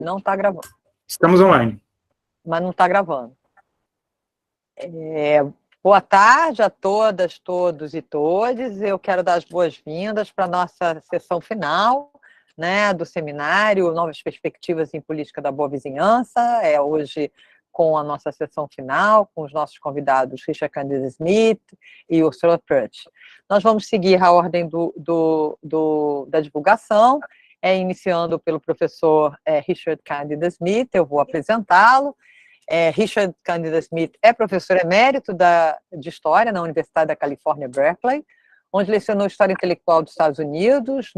Não está gravando. Estamos online. Mas não está gravando. Boa tarde a todas, todos e todes. Eu quero dar as boas-vindas para a nossa sessão final, né, do seminário Novas Perspectivas em Política da Boa Vizinhança. É hoje com a nossa sessão final, com os nossos convidados Richard Candida Smith e Ursula Prutsch. Nós vamos seguir a ordem da divulgação, iniciando pelo professor Richard Candida Smith. Eu vou apresentá-lo. Richard Candida Smith é professor emérito de História na Universidade da Califórnia, Berkeley, onde lecionou História Intelectual dos Estados Unidos,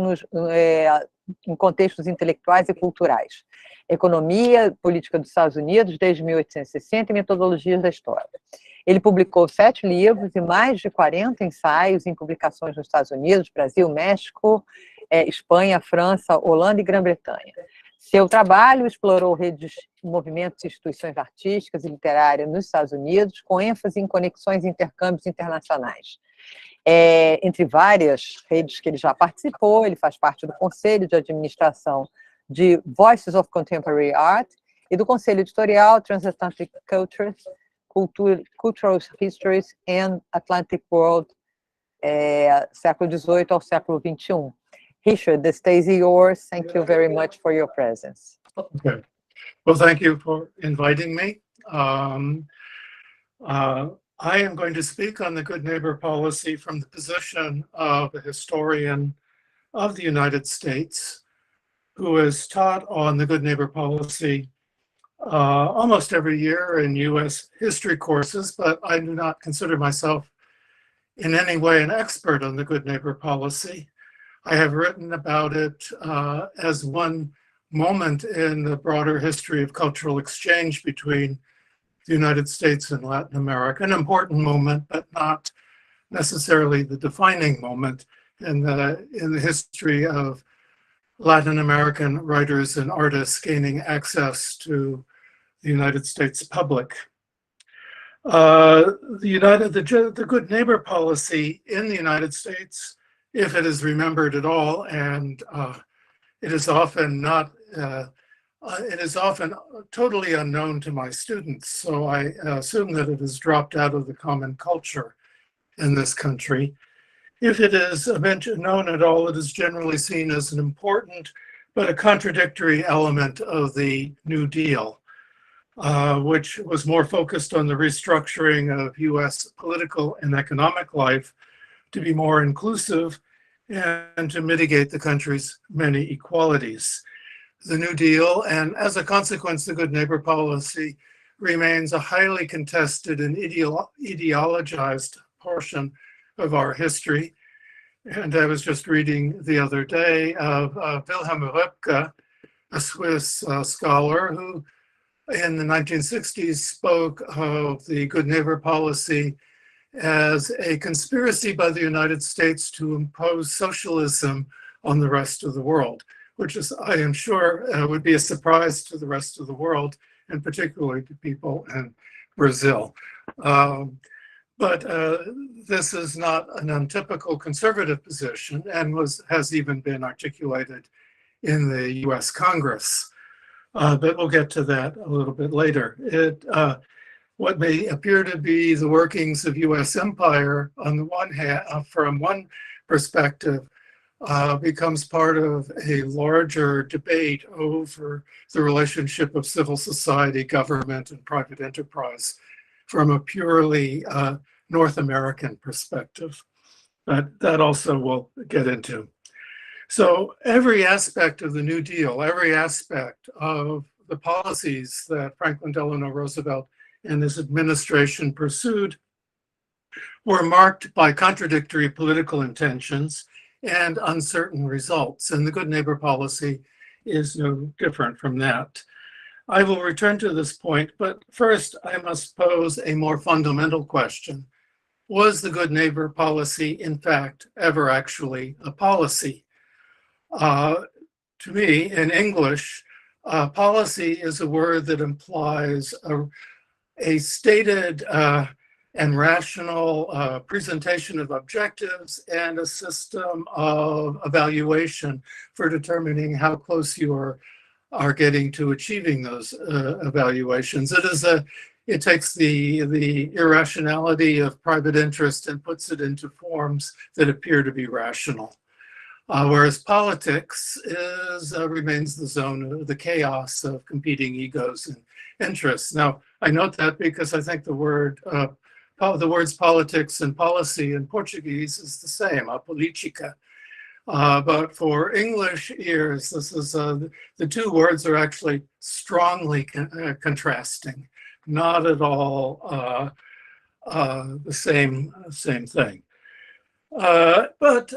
em contextos intelectuais e culturais, Economia Política dos Estados Unidos desde 1860 e Metodologias da História. Ele publicou 7 livros e mais de 40 ensaios em publicações nos Estados Unidos, Brasil, México, Espanha, França, Holanda e Grã-Bretanha. Seu trabalho explorou redes, movimentos e instituições artísticas e literárias nos Estados Unidos, com ênfase em conexões e intercâmbios internacionais. Entre várias redes que ele já participou, ele faz parte do Conselho de Administração de Voices of Contemporary Art e do Conselho Editorial Transatlantic Cultures, Cultural Histories and Atlantic World, século XVIII ao século XXI. Richard, the stage is yours. Thank you very much for your presence. Okay. Well, thank you for inviting me. I am going to speak on the Good Neighbor Policy from the position of a historian of the United States who has taught on the Good Neighbor Policy almost every year in U.S. history courses, but I do not consider myself in any way an expert on the Good Neighbor Policy. I have written about it as one moment in the broader history of cultural exchange between the United States and Latin America, an important moment, but not necessarily the defining moment in the history of Latin American writers and artists gaining access to the United States public. The Good Neighbor Policy in the United States, if it is remembered at all, and it is often totally unknown to my students, so I assume that it has dropped out of the common culture in this country. If it is known at all, it is generally seen as an important but a contradictory element of the New Deal, which was more focused on the restructuring of US political and economic life to be more inclusive and to mitigate the country's many inequalities. The New Deal, and as a consequence, the Good Neighbor Policy, remains a highly contested and ideologized portion of our history. And I was just reading the other day of Wilhelm Röpke, a Swiss scholar who in the 1960s spoke of the Good Neighbor Policy as a conspiracy by the United States to impose socialism on the rest of the world, which is, I am sure, would be a surprise to the rest of the world, and particularly to people in Brazil. But this is not an untypical conservative position and has even been articulated in the US Congress. But we'll get to that a little bit later. What may appear to be the workings of US empire on the one hand, from one perspective, becomes part of a larger debate over the relationship of civil society, government, and private enterprise from a purely North American perspective. But that also we'll get into. So every aspect of the New Deal, every aspect of the policies that Franklin Delano Roosevelt and his administration pursued were marked by contradictory political intentions and uncertain results. And the Good Neighbor Policy is no different from that. I will return to this point, but first I must pose a more fundamental question. Was the Good Neighbor Policy, in fact, ever actually a policy? To me, in English, policy is a word that implies a stated and rational presentation of objectives and a system of evaluation for determining how close you are are getting to achieving those evaluations. It takes the irrationality of private interest and puts it into forms that appear to be rational. Whereas politics remains the zone of the chaos of competing egos and interests. Now, I note that because I think the words politics and policy in Portuguese is the same, a política. But for English ears, this is the two words are actually strongly contrasting, not at all the same thing. But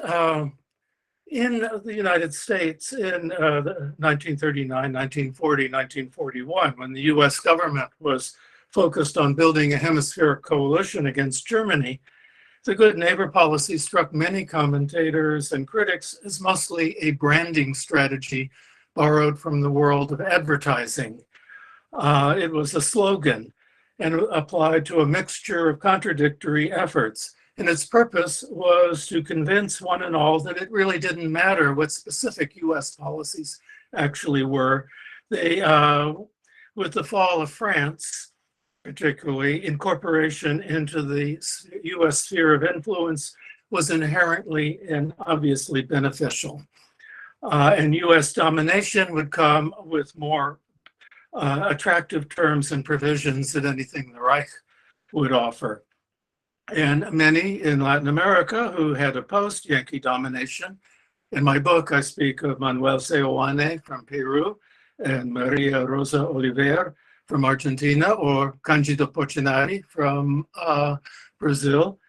in the United States in 1939, 1940, 1941, when the US government was focused on building a hemispheric coalition against Germany, the good neighbor policy struck many commentators and critics as mostly a branding strategy borrowed from the world of advertising. It was a slogan and applied to a mixture of contradictory efforts. And its purpose was to convince one and all that it really didn't matter what specific US policies actually were. They, with the fall of France, particularly, incorporation into the US sphere of influence was inherently and obviously beneficial. And US domination would come with more attractive terms and provisions than anything the Reich would offer. And many in Latin America who had opposed Yankee domination. In my book, I speak of Manuel Seoane from Peru and Maria Rosa Oliveira from Argentina, or Candida Portinari from Brazil,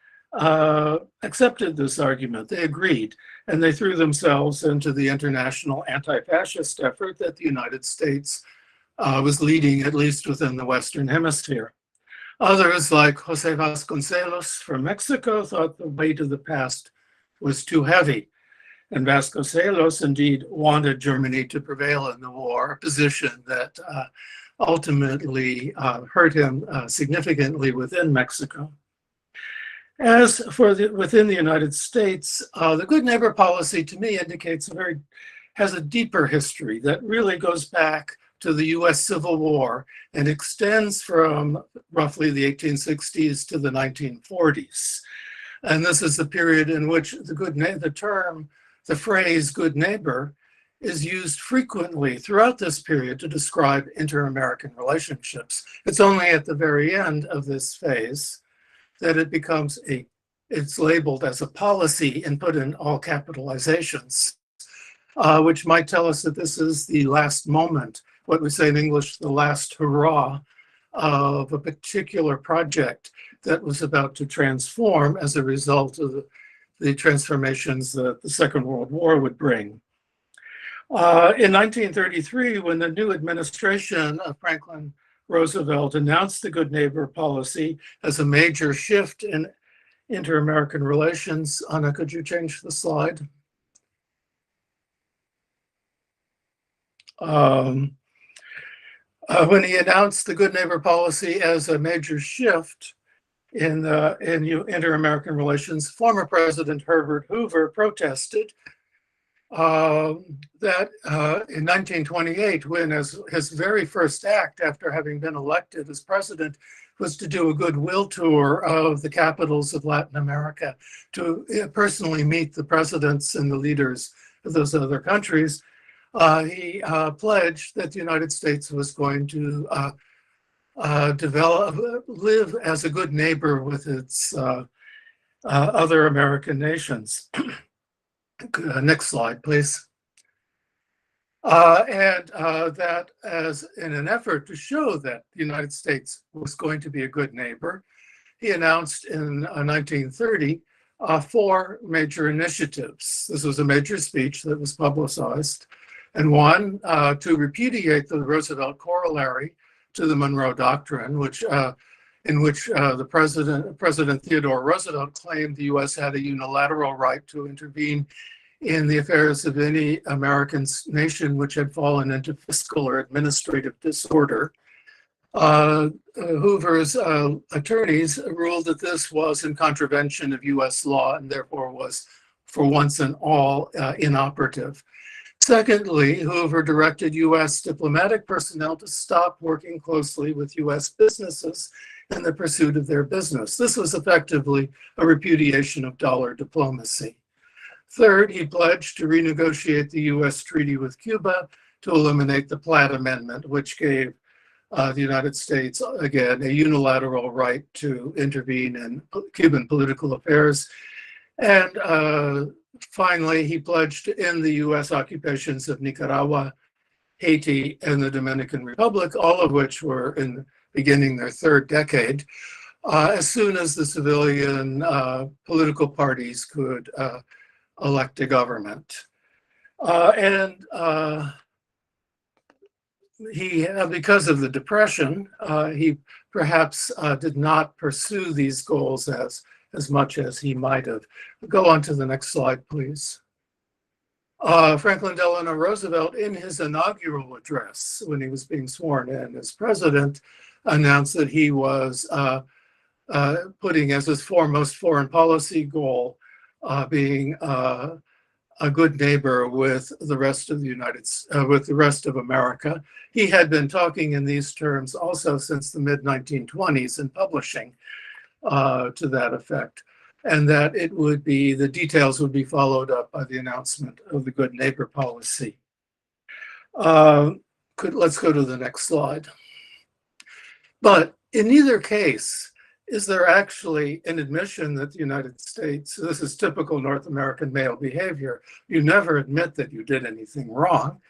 accepted this argument. They agreed, and they threw themselves into the international anti-fascist effort that the United States was leading, at least within the Western Hemisphere. Others, like José Vasconcelos from Mexico, thought the weight of the past was too heavy. And Vasconcelos indeed wanted Germany to prevail in the war, a position that ultimately hurt him significantly within Mexico. As for within the United States, the good neighbor policy to me indicates has a deeper history that really goes back to the US Civil War and extends from roughly the 1860s to the 1940s. And this is the period in which the phrase good neighbor is used frequently throughout this period to describe inter-American relationships. It's only at the very end of this phase that it becomes it's labeled as a policy and put in all capitalizations, which might tell us that this is the last moment, what we say in English, the last hurrah of a particular project that was about to transform as a result of the transformations that the Second World War would bring. In 1933, when the new administration of Franklin Roosevelt announced the good neighbor policy as a major shift in inter-American relations, Anna, could you change the slide? When he announced the good neighbor policy as a major shift in inter-American relations, former President Herbert Hoover protested that in 1928, when his very first act after having been elected as president was to do a goodwill tour of the capitals of Latin America, to personally meet the presidents and the leaders of those other countries, he pledged that the United States was going to live as a good neighbor with its other American nations. Next slide, please. That as in an effort to show that the United States was going to be a good neighbor, he announced in 1930 4 major initiatives. This was a major speech that was publicized. And one, to repudiate the Roosevelt corollary to the Monroe Doctrine, in which the President Theodore Roosevelt claimed the U.S. had a unilateral right to intervene in the affairs of any American nation which had fallen into fiscal or administrative disorder. Hoover's attorneys ruled that this was in contravention of U.S. law and therefore was, for once and all, inoperative. Secondly, Hoover directed U.S. diplomatic personnel to stop working closely with U.S. businesses in the pursuit of their business. This was effectively a repudiation of dollar diplomacy. Third, he pledged to renegotiate the U.S. treaty with Cuba to eliminate the Platt Amendment, which gave the United States, again, a unilateral right to intervene in Cuban political affairs. And finally, he pledged to end the U.S. occupations of Nicaragua, Haiti, and the Dominican Republic, all of which were beginning their third decade, as soon as the civilian political parties could elect a government. Because of the Depression, he perhaps did not pursue these goals as much as he might have. Go on to the next slide, please. Franklin Delano Roosevelt, in his inaugural address, when he was being sworn in as president, announced that he was putting as his foremost foreign policy goal being a good neighbor with the rest of the rest of America. He had been talking in these terms also since the mid-1920s in publishing to that effect, and that the details would be followed up by the announcement of the good neighbor policy. Let's go to the next slide. But in either case, is there actually an admission that the United States, this is typical North American male behavior, you never admit that you did anything wrong.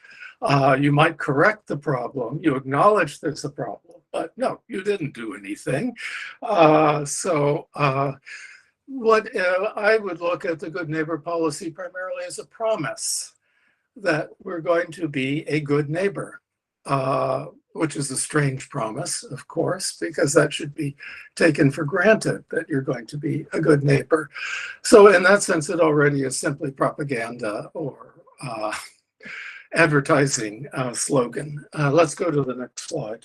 You might correct the problem, you acknowledge there's a problem, but no, you didn't do anything. I would look at the good neighbor policy primarily as a promise that we're going to be a good neighbor. Which is a strange promise, of course, because that should be taken for granted that you're going to be a good neighbor. So in that sense, it already is simply propaganda or advertising slogan. Let's go to the next slide.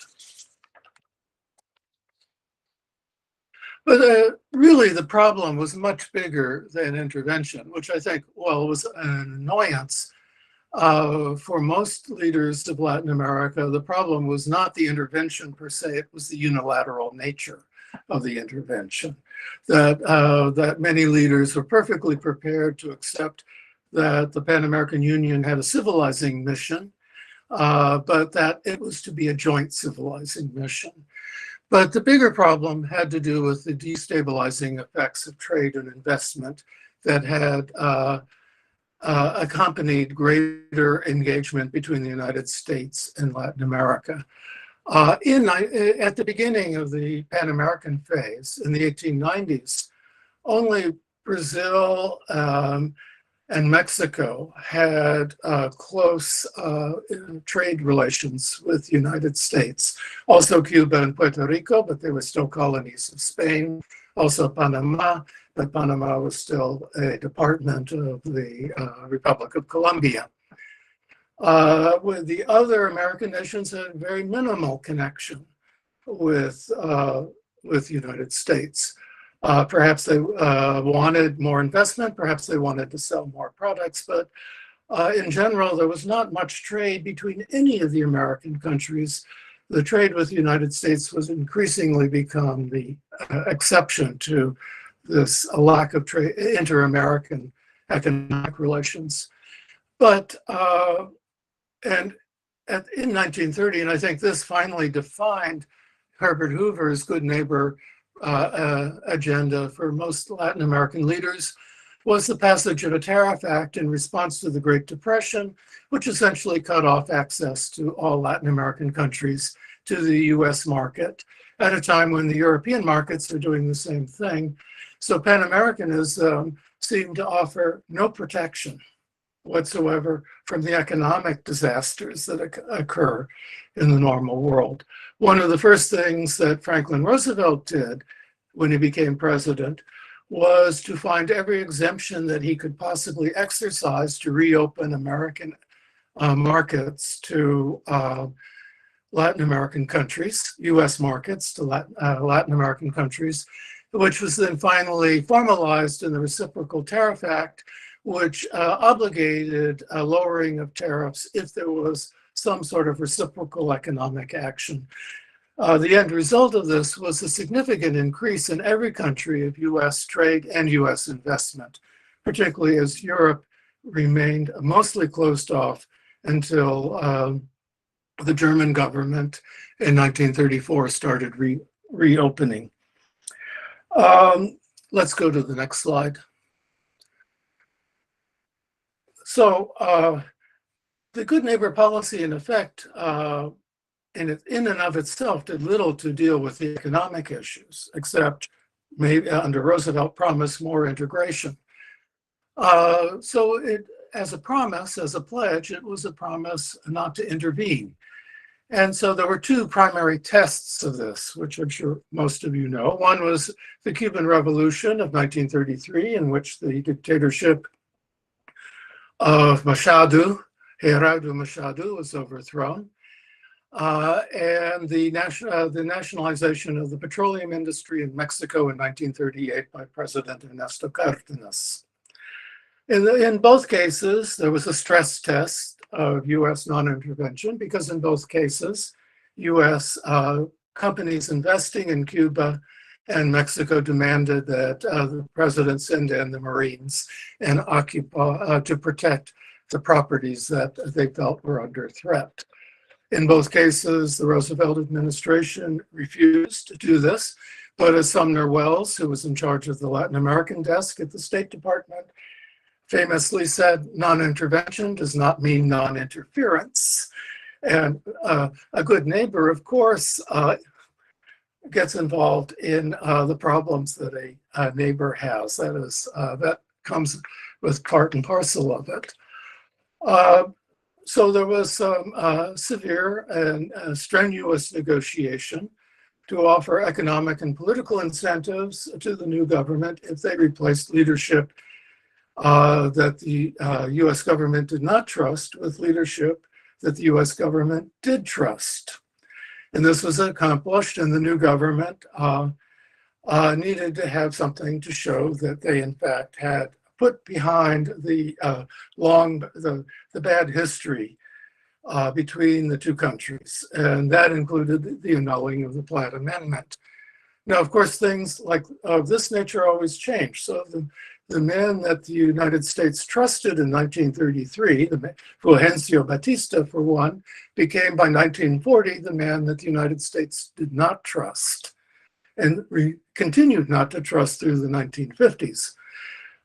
But really, the problem was much bigger than intervention, which I think, well, was an annoyance. For most leaders of Latin America, the problem was not the intervention per se, it was the unilateral nature of the intervention. That many leaders were perfectly prepared to accept that the Pan American Union had a civilizing mission, but that it was to be a joint civilizing mission. But the bigger problem had to do with the destabilizing effects of trade and investment that had accompanied greater engagement between the United States and Latin America. At the beginning of the Pan American phase in the 1890s, only Brazil and Mexico had close trade relations with the United States. Also Cuba and Puerto Rico, but they were still colonies of Spain. Also Panama, but Panama was still a department of the Republic of Colombia. With the other American nations had very minimal connection with the United States. Perhaps they wanted more investment, perhaps they wanted to sell more products, but in general, there was not much trade between any of the American countries. The trade with the United States was increasingly become the exception to this lack of trade, inter-American economic relations. But in 1930, and I think this finally defined Herbert Hoover's good neighbor agenda for most Latin American leaders, was the passage of a Tariff Act in response to the Great Depression, which essentially cut off access to all Latin American countries to the US market at a time when the European markets are doing the same thing. So Pan-Americanism seemed to offer no protection whatsoever from the economic disasters that occur in the normal world. One of the first things that Franklin Roosevelt did when he became president was to find every exemption that he could possibly exercise to reopen American markets to Latin American countries, US markets to Latin American countries, which was then finally formalized in the Reciprocal Tariff Act, which obligated a lowering of tariffs if there was some sort of reciprocal economic action. The end result of this was a significant increase in every country of US trade and US investment, particularly as Europe remained mostly closed off until the German government in 1934 started reopening. Let's go to the next slide. So the good neighbor policy, in effect, in and of itself, did little to deal with the economic issues, except maybe under Roosevelt promised more integration. So it, as a promise, as a pledge, it was a promise not to intervene. And so there were two primary tests of this, which I'm sure most of you know. One was the Cuban Revolution of 1933, in which the dictatorship of Machado, Gerardo Machado, was overthrown. And the nationalization of the petroleum industry in Mexico in 1938 by President Ernesto Cardenas. In both cases, there was a stress test of US non-intervention, because in both cases, US companies investing in Cuba and Mexico demanded that the president send in the Marines and occupy to protect the properties that they felt were under threat. In both cases, the Roosevelt administration refused to do this, but as Sumner Welles, who was in charge of the Latin American desk at the State Department, famously said, non-intervention does not mean non-interference. And a good neighbor, of course, gets involved in the problems that a neighbor has. That is, that comes with part and parcel of it. So there was some severe and strenuous negotiation to offer economic and political incentives to the new government if they replaced leadership that the US government did not trust with leadership that the US government did trust. And this was accomplished, and the new government needed to have something to show that they in fact had put behind the the bad history between the two countries. And that included the annulling of the Platt Amendment. Now, of course, things like of this nature always change. So the men that the United States trusted in 1933, the Fulgencio Batista, for one, became by 1940 the man that the United States did not trust and continued not to trust through the 1950s.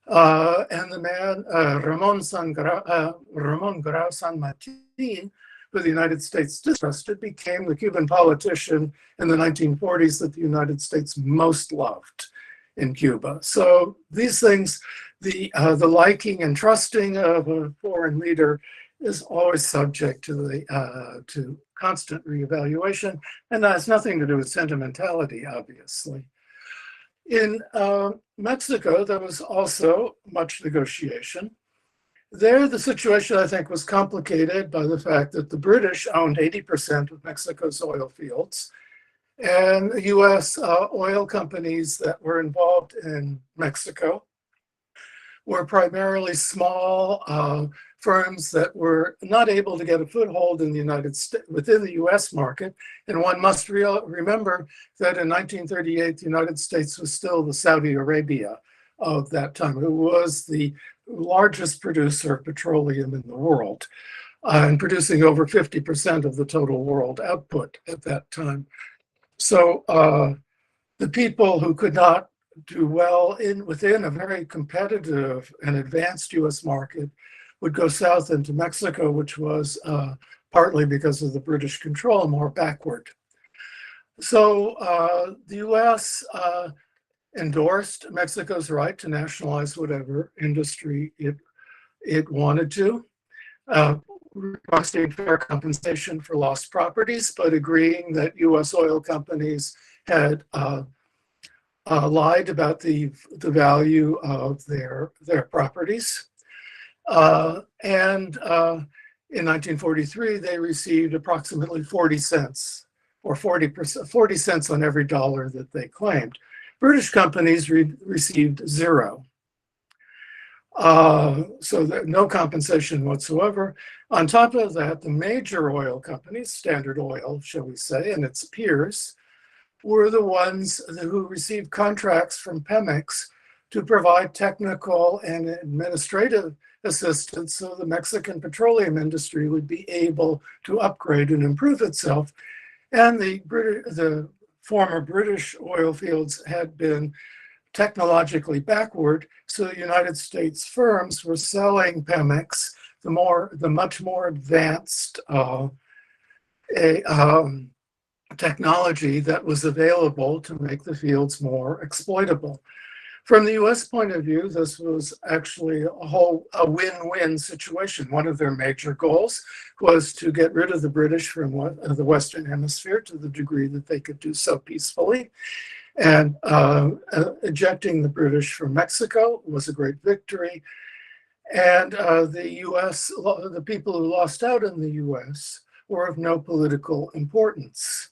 And the man, Ramon Grau San Martin, who the United States distrusted, became the Cuban politician in the 1940s that the United States most loved in Cuba. So these things, the liking and trusting of a foreign leader is always subject to to constant reevaluation, and that has nothing to do with sentimentality, obviously. In Mexico, there was also much negotiation. There, the situation, I think, was complicated by the fact that the British owned 80% of Mexico's oil fields, and US oil companies that were involved in Mexico were primarily small firms that were not able to get a foothold in the United States, within the US market. And one must remember that in 1938, the United States was still the Saudi Arabia of that time. It was the largest producer of petroleum in the world, and producing over 50% of the total world output at that time. So the people who could not do well within a very competitive and advanced US market would go south into Mexico, which was partly because of the British control, more backward. So the US endorsed Mexico's right to nationalize whatever industry it wanted to, requesting fair compensation for lost properties, but agreeing that US oil companies had lied about the value of their properties. And in 1943, they received approximately 40 cents, or 40 cents on every dollar that they claimed. British companies received zero. So that no compensation whatsoever. On top of that, the major oil companies, Standard Oil, shall we say, and its peers, were the ones who received contracts from Pemex to provide technical and administrative assistance so the Mexican petroleum industry would be able to upgrade and improve itself. And the former British oil fields had been technologically backward, so the United States firms were selling Pemex the much more advanced technology that was available to make the fields more exploitable. From the US point of view, this was actually a win-win situation. One of their major goals was to get rid of the British from the Western Hemisphere to the degree that they could do so peacefully. And ejecting the British from Mexico was a great victory. And the US, the people who lost out in the US were of no political importance.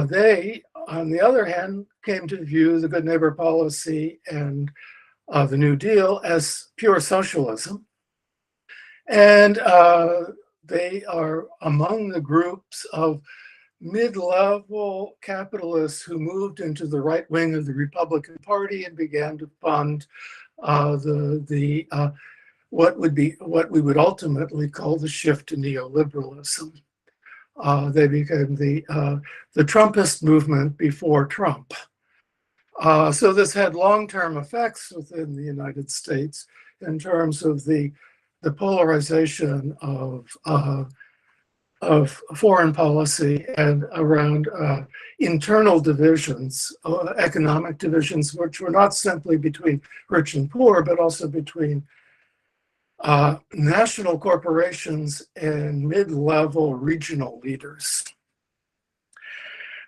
They, on the other hand, came to view the Good Neighbor policy and the New Deal as pure socialism. And they are among the groups of mid-level capitalists who moved into the right wing of the Republican Party and began to fund what we would ultimately call the shift to neoliberalism. They became the Trumpist movement before Trump. So this had long-term effects within the United States in terms of the polarization of foreign policy and around internal divisions, economic divisions, which were not simply between rich and poor, but also between national corporations and mid-level regional leaders.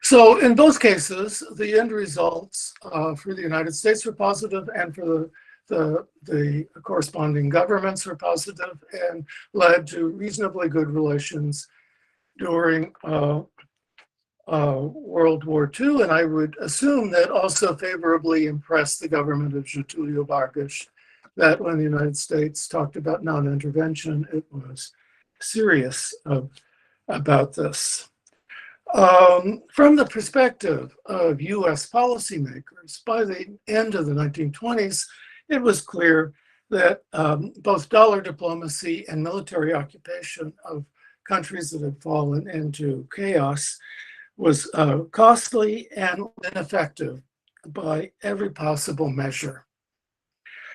So in both cases, the end results for the United States were positive, and for the corresponding governments were positive, and led to reasonably good relations during World War II. And I would assume that also favorably impressed the government of Getulio Vargas, that when the United States talked about non-intervention, it was serious about this. From the perspective of US policymakers, by the end of the 1920s, it was clear that both dollar diplomacy and military occupation of countries that had fallen into chaos was costly and ineffective by every possible measure.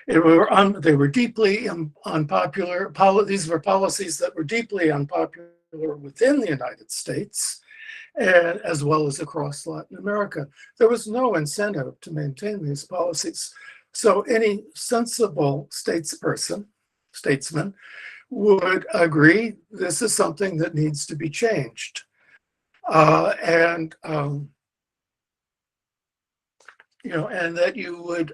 They were deeply unpopular. These were policies that were deeply unpopular within the United States, and as well as across Latin America. There was no incentive to maintain these policies. So any sensible statesman would agree this is something that needs to be changed. And that you would,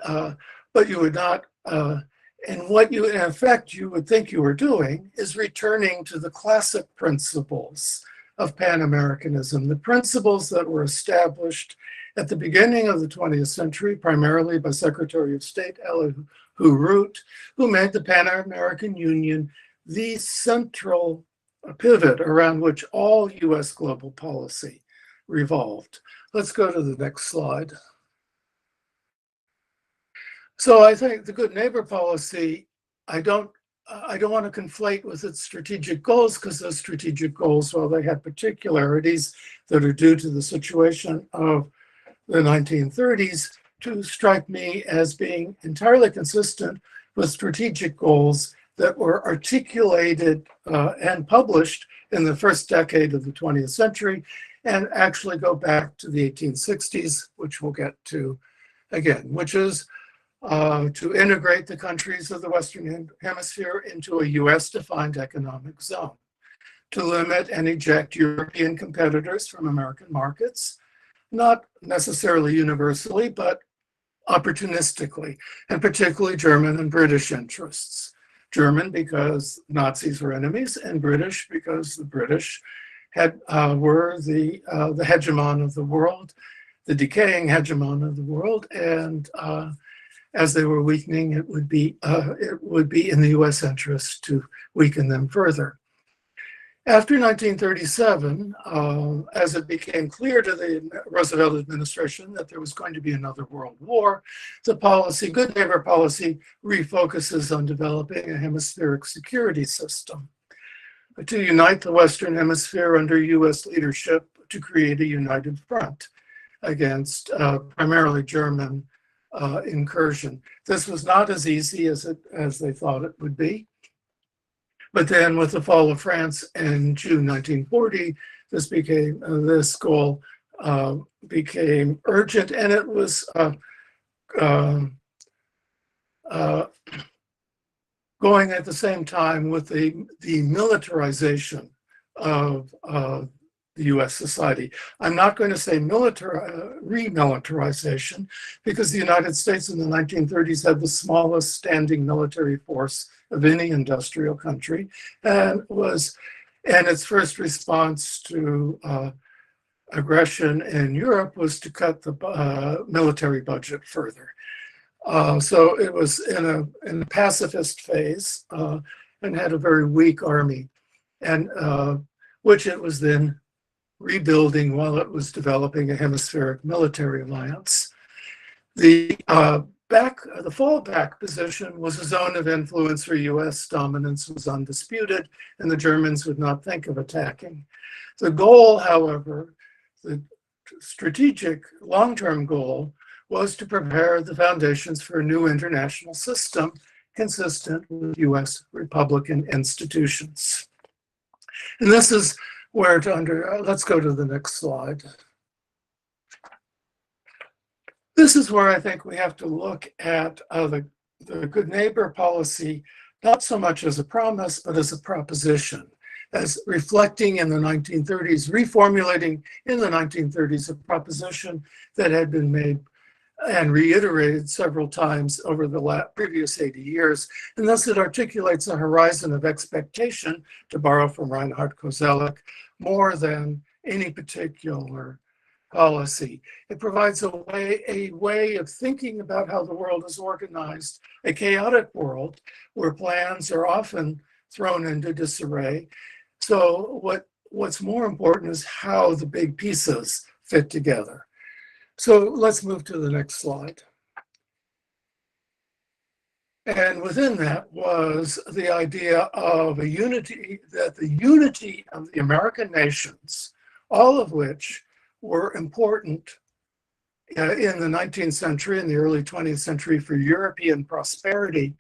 but you would not, and what you, in effect, you would think you were doing is returning to the classic principles of Pan-Americanism, the principles that were established at the beginning of the 20th century, primarily by Secretary of State Elihu Root, who made the Pan-American Union the central pivot around which all US global policy revolved. Let's go to the next slide. So I think the Good Neighbor policy, I don't want to conflate with its strategic goals, because those strategic goals, while they had particularities that are due to the situation of the 1930s, to strike me as being entirely consistent with strategic goals that were articulated and published in the first decade of the 20th century, and actually go back to the 1860s, which we'll get to again, which is to integrate the countries of the Western Hemisphere into a US-defined economic zone, to limit and eject European competitors from American markets, not necessarily universally, but opportunistically, and particularly German and British interests. German because Nazis were enemies, and British because the British were the hegemon of the world, the decaying hegemon of the world, and as they were weakening, it would be in the U.S. interest to weaken them further. After 1937, as it became clear to the Roosevelt administration that there was going to be another world war, the policy, good neighbor policy, refocuses on developing a hemispheric security system to unite the Western Hemisphere under U.S. leadership to create a united front against primarily German incursion. This was not as easy as they thought it would be. But then with the fall of France in June 1940, this goal became urgent, and it was going at the same time with the militarization of the U.S. society. I'm not going to say remilitarization, because the United States in the 1930s had the smallest standing military force of any industrial country, and its first response to aggression in Europe was to cut the military budget further. So it was in a pacifist phase and had a very weak army, and which it was then rebuilding while it was developing a hemispheric military alliance. The fallback position was a zone of influence where U.S. dominance was undisputed, and the Germans would not think of attacking. The goal, however, the strategic long-term goal, was to prepare the foundations for a new international system consistent with U.S. Republican institutions. And this is where let's go to the next slide. This is where I think we have to look at the good neighbor policy, not so much as a promise, but as a proposition, as reflecting in the 1930s, reformulating in the 1930s a proposition that had been made and reiterated several times over the previous 80 years. And thus it articulates a horizon of expectation, to borrow from Reinhard Koselleck, more than any particular policy. It provides a way of thinking about how the world is organized, a chaotic world where plans are often thrown into disarray. So what's more important is how the big pieces fit together. So let's move to the next slide. And within that was the idea of a unity, that the unity of the American nations, all of which were important in the 19th century and the early 20th century for European prosperity,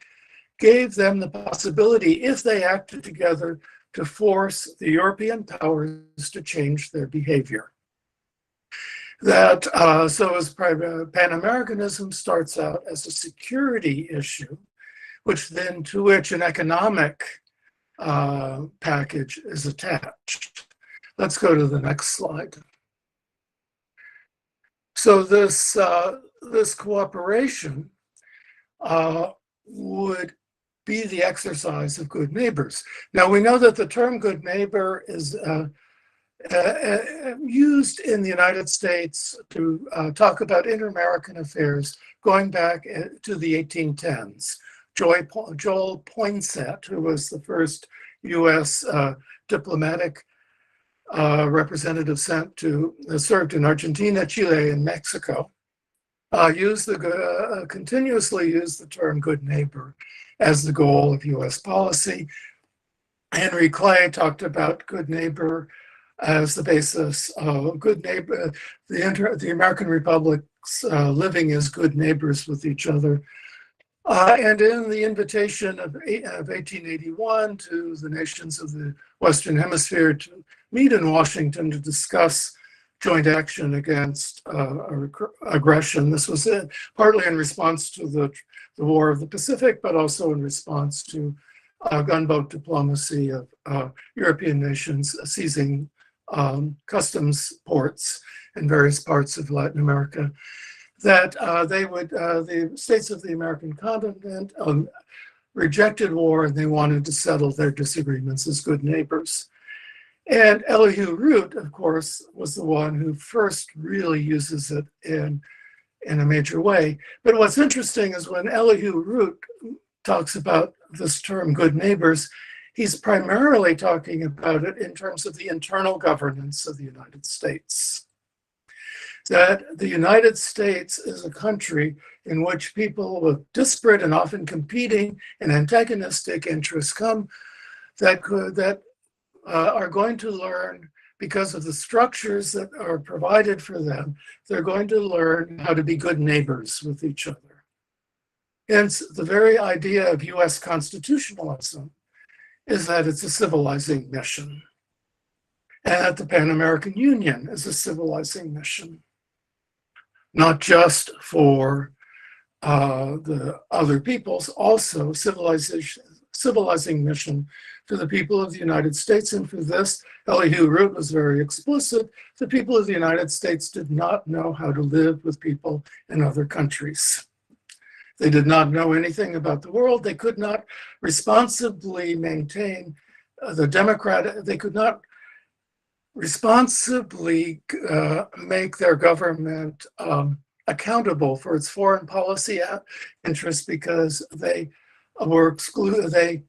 gave them the possibility, if they acted together, to force the European powers to change their behavior. That so as Pan-Americanism starts out as a security issue, to which an economic package is attached. Let's go to the next slide. So this cooperation would be the exercise of good neighbors. Now we know that the term good neighbor is used in the United States to talk about inter-American affairs going back to the 1810s. Joel Poinsett, who was the first U.S. diplomatic representative served in Argentina, Chile, and Mexico, continuously used the term good neighbor as the goal of U.S. policy. Henry Clay talked about good neighbor as the basis of good neighbor, the American republics living as good neighbors with each other. And in the invitation of 1881 to the nations of the Western Hemisphere to meet in Washington to discuss joint action against aggression, this was partly in response to the War of the Pacific, but also in response to gunboat diplomacy of European nations seizing customs ports in various parts of Latin America, that the states of the American continent rejected war, and they wanted to settle their disagreements as good neighbors. And Elihu Root, of course, was the one who first really uses it in in a major way. But what's interesting is when Elihu Root talks about this term good neighbors, he's primarily talking about it in terms of the internal governance of the United States. That the United States is a country in which people with disparate and often competing and antagonistic interests come that are going to learn, because of the structures that are provided for them, they're going to learn how to be good neighbors with each other. Hence, the very idea of US constitutionalism is that it's a civilizing mission, and that the Pan-American Union is a civilizing mission, not just for the other peoples, also civilizing mission to the people of the United States. And for this, Elihu Root was very explicit. The people of the United States did not know how to live with people in other countries. They did not know anything about the world. They could not responsibly maintain the democratic, they could not responsibly make their government accountable for its foreign policy interests because they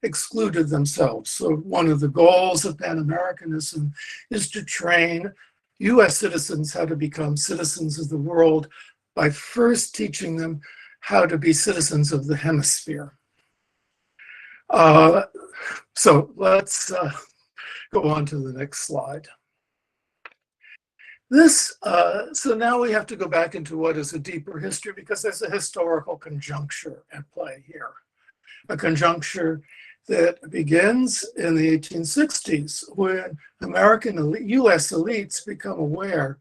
excluded themselves. So one of the goals of Pan-Americanism is to train US citizens how to become citizens of the world by first teaching them how to be citizens of the hemisphere. So let's go on to the next slide. So now we have to go back into what is a deeper history, because there's a historical conjuncture at play here. A conjuncture that begins in the 1860s when US elites become aware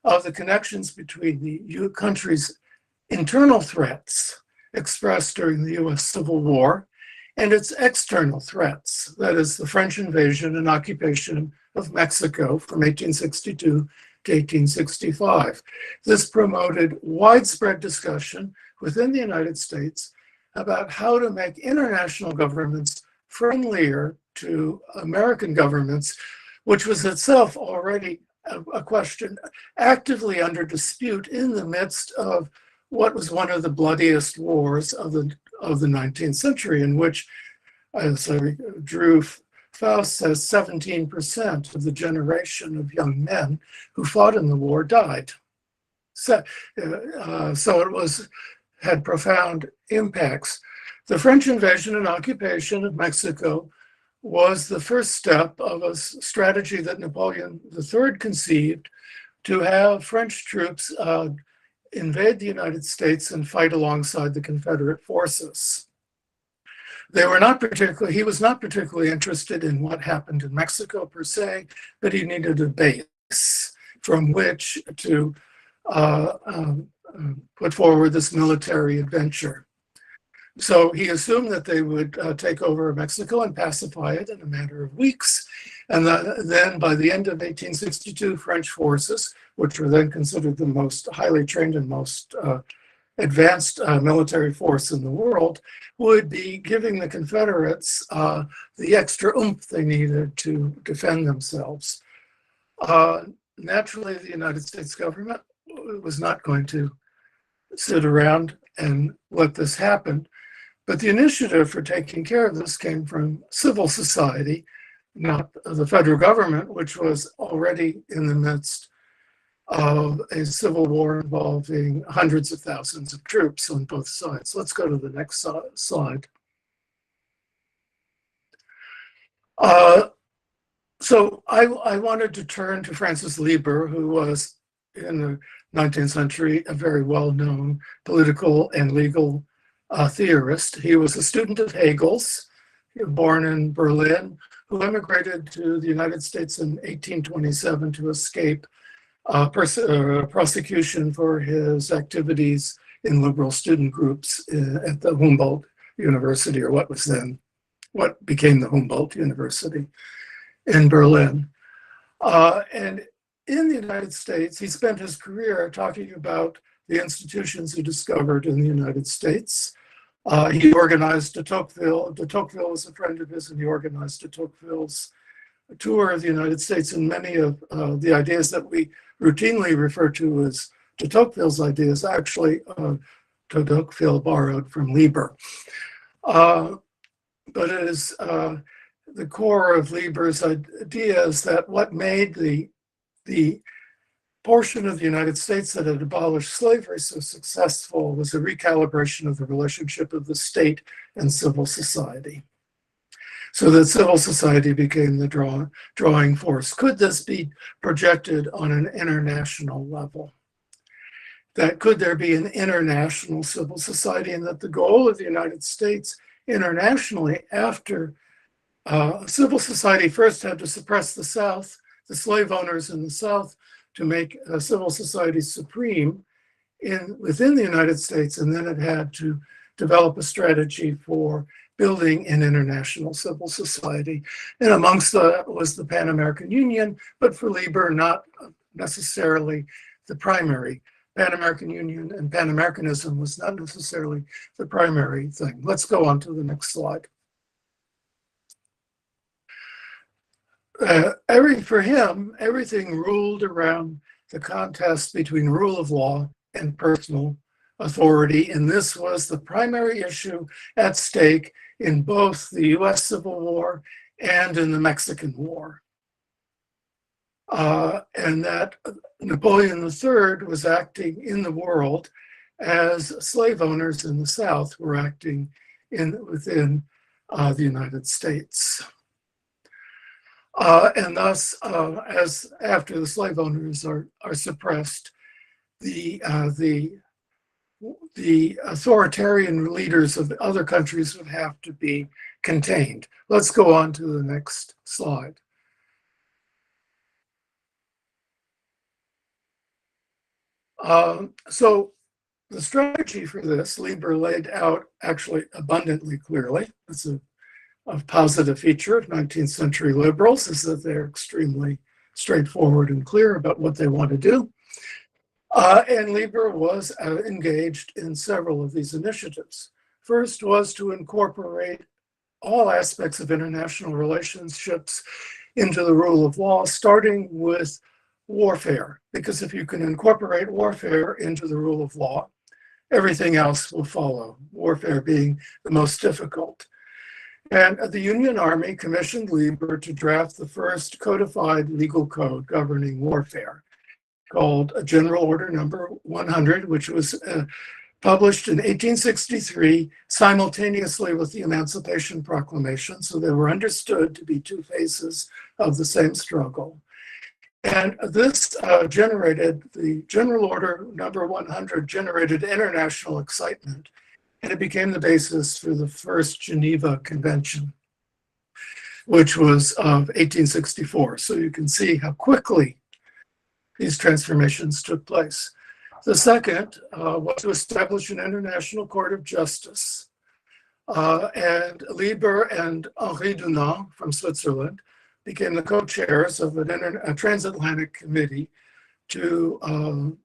of the connections between the country's internal threats expressed during the US Civil War and its external threats, that is the French invasion and occupation of Mexico from 1862 to 1865. This promoted widespread discussion within the United States about how to make international governments friendlier to American governments, which was itself already a question actively under dispute in the midst of what was one of the bloodiest wars of the 19th century, in which, as Drew Faust says, 17% of the generation of young men who fought in the war died. So it had profound impacts. The French invasion and occupation of Mexico was the first step of a strategy that Napoleon III conceived to have French troops invade the United States and fight alongside the Confederate forces. He was not particularly interested in what happened in Mexico per se, but he needed a base from which to put forward this military adventure. So he assumed that they would take over Mexico and pacify it in a matter of weeks. And then by the end of 1862, French forces, which were then considered the most highly trained and most advanced military force in the world, would be giving the Confederates the extra oomph they needed to defend themselves. Naturally, the United States government was not going to sit around and let this happen. But the initiative for taking care of this came from civil society, not the federal government, which was already in the midst of a civil war involving hundreds of thousands of troops on both sides. Let's go to the next slide. So I wanted to turn to Francis Lieber, who was in the 19th century a very well-known political and legal theorist. He was a student of Hegel's, born in Berlin, who emigrated to the United States in 1827 to escape prosecution for his activities in liberal student groups at the Humboldt University, or what became the Humboldt University in Berlin. And in the United States, he spent his career talking about the institutions he discovered in the United States. He organized de Tocqueville. De Tocqueville was a friend of his, and he organized de Tocqueville's tour of the United States, and many of the ideas that we routinely refer to as de Tocqueville's ideas, actually de Tocqueville borrowed from Liber. But it is the core of Liber's idea is that what made the portion of the United States that had abolished slavery so successful was a recalibration of the relationship of the state and civil society. So that civil society became the drawing force. Could this be projected on an international level? That could there be an international civil society, and that the goal of the United States internationally, after civil society first had to suppress the South, the slave owners in the South, to make civil society supreme within the United States, and then it had to develop a strategy for building an international civil society. And amongst that was the Pan-American Union, but for Liber, not necessarily the primary. Pan-American Union and Pan-Americanism was not necessarily the primary thing. Let's go on to the next slide. For him, everything ruled around the contest between rule of law and personal authority, and this was the primary issue at stake in both the US Civil War and in the Mexican War. And that Napoleon III was acting in the world as slave owners in the South were acting within the United States. And thus, as after the slave owners are suppressed, the authoritarian leaders of the other countries would have to be contained. Let's go on to the next slide. So the strategy for this, Liber laid out actually abundantly clearly. It's a positive feature of 19th century liberals, is that they're extremely straightforward and clear about what they want to do. And Liber was engaged in several of these initiatives. First was to incorporate all aspects of international relationships into the rule of law, starting with warfare, because if you can incorporate warfare into the rule of law, everything else will follow, warfare being the most difficult. And the Union Army commissioned Liber to draft the first codified legal code governing warfare, called General Order Number 100, which was published in 1863 simultaneously with the Emancipation Proclamation. So they were understood to be two phases of the same struggle. And this generated, the General Order Number 100 generated international excitement, and it became the basis for the first Geneva Convention, which was of 1864. So you can see how quickly these transformations took place. The second was to establish an international court of justice. And Liber and Henri Dunant from Switzerland became the co-chairs of a transatlantic committee to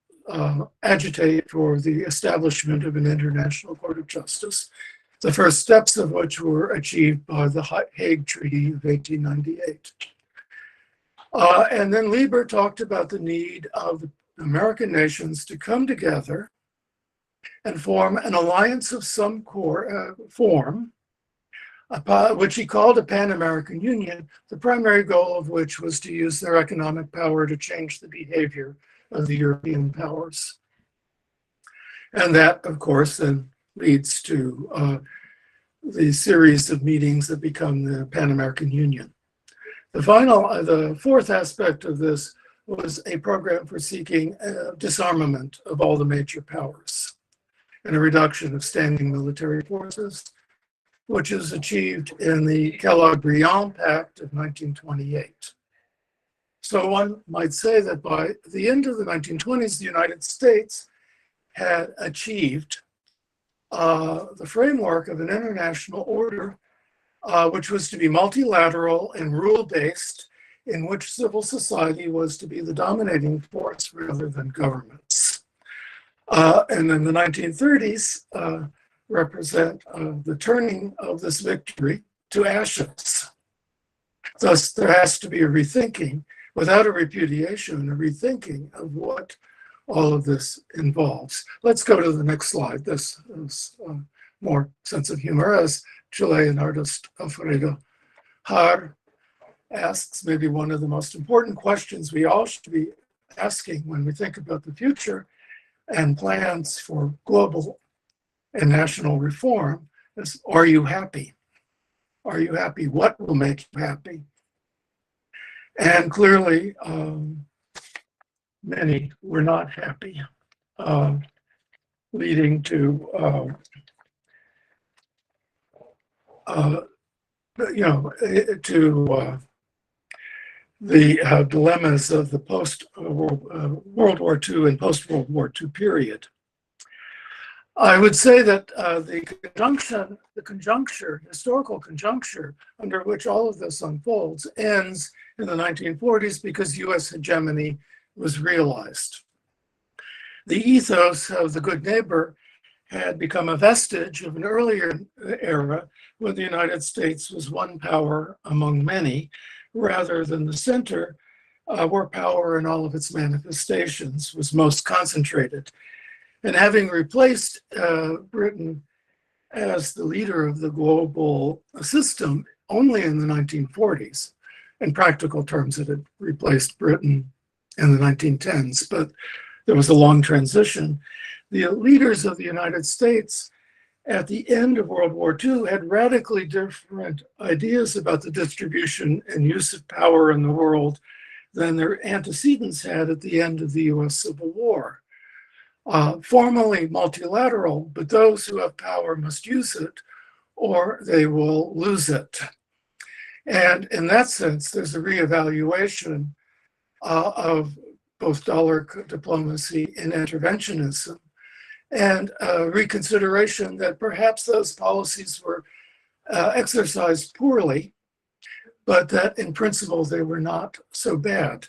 agitate for the establishment of an international court of justice, the first steps of which were achieved by the Hague Treaty of 1898. And then Liber talked about the need of American nations to come together and form an alliance of some form, which he called a Pan-American Union, the primary goal of which was to use their economic power to change the behavior of the European powers. And that, of course, then leads to the series of meetings that become the Pan-American Union. The fourth aspect of this was a program for seeking disarmament of all the major powers and a reduction of standing military forces, which is achieved in the Kellogg-Briand Pact of 1928. So one might say that by the end of the 1920s, the United States had achieved the framework of an international order, which was to be multilateral and rule-based, in which civil society was to be the dominating force rather than governments. And then the 1930s represent the turning of this victory to ashes. Thus, there has to be a rethinking, without a repudiation, a rethinking of what all of this involves. Let's go to the next slide. This is more sense of humor, as Chilean artist Alfredo Har asks maybe one of the most important questions we all should be asking when we think about the future and plans for global and national reform is, are you happy? Are you happy? What will make you happy? And clearly, many were not happy, leading to the dilemmas of the post-World War II and post-World War II period. I would say that the historical conjuncture under which all of this unfolds ends in the 1940s because US hegemony was realized. The ethos of the good neighbor had become a vestige of an earlier era when the United States was one power among many, rather than the center where power in all of its manifestations was most concentrated. And having replaced Britain as the leader of the global system only in the 1940s, in practical terms, it had replaced Britain in the 1910s, but there was a long transition. The leaders of the United States at the end of World War II had radically different ideas about the distribution and use of power in the world than their antecedents had at the end of the US Civil War. Formally multilateral, but those who have power must use it or they will lose it. And in that sense, there's a reevaluation of both dollar diplomacy and interventionism, and reconsideration that perhaps those policies were exercised poorly, but that in principle they were not so bad,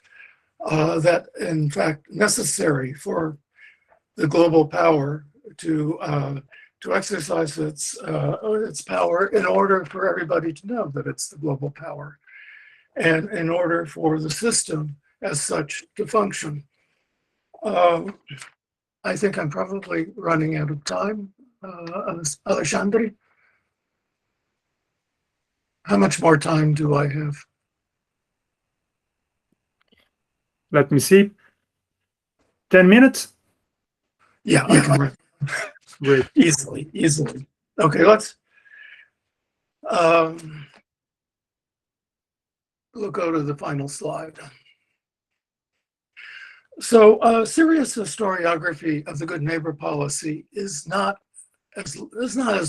that in fact necessary for the global power to exercise its power in order for everybody to know that it's the global power, and in order for the system as such to function. I think I'm probably running out of time. Alexandre, how much more time do I have? Let me see. 10 minutes? Yeah, I can run. Great. Easily. Okay, let's we'll go to the final slide. So serious historiography of the good neighbor policy is not as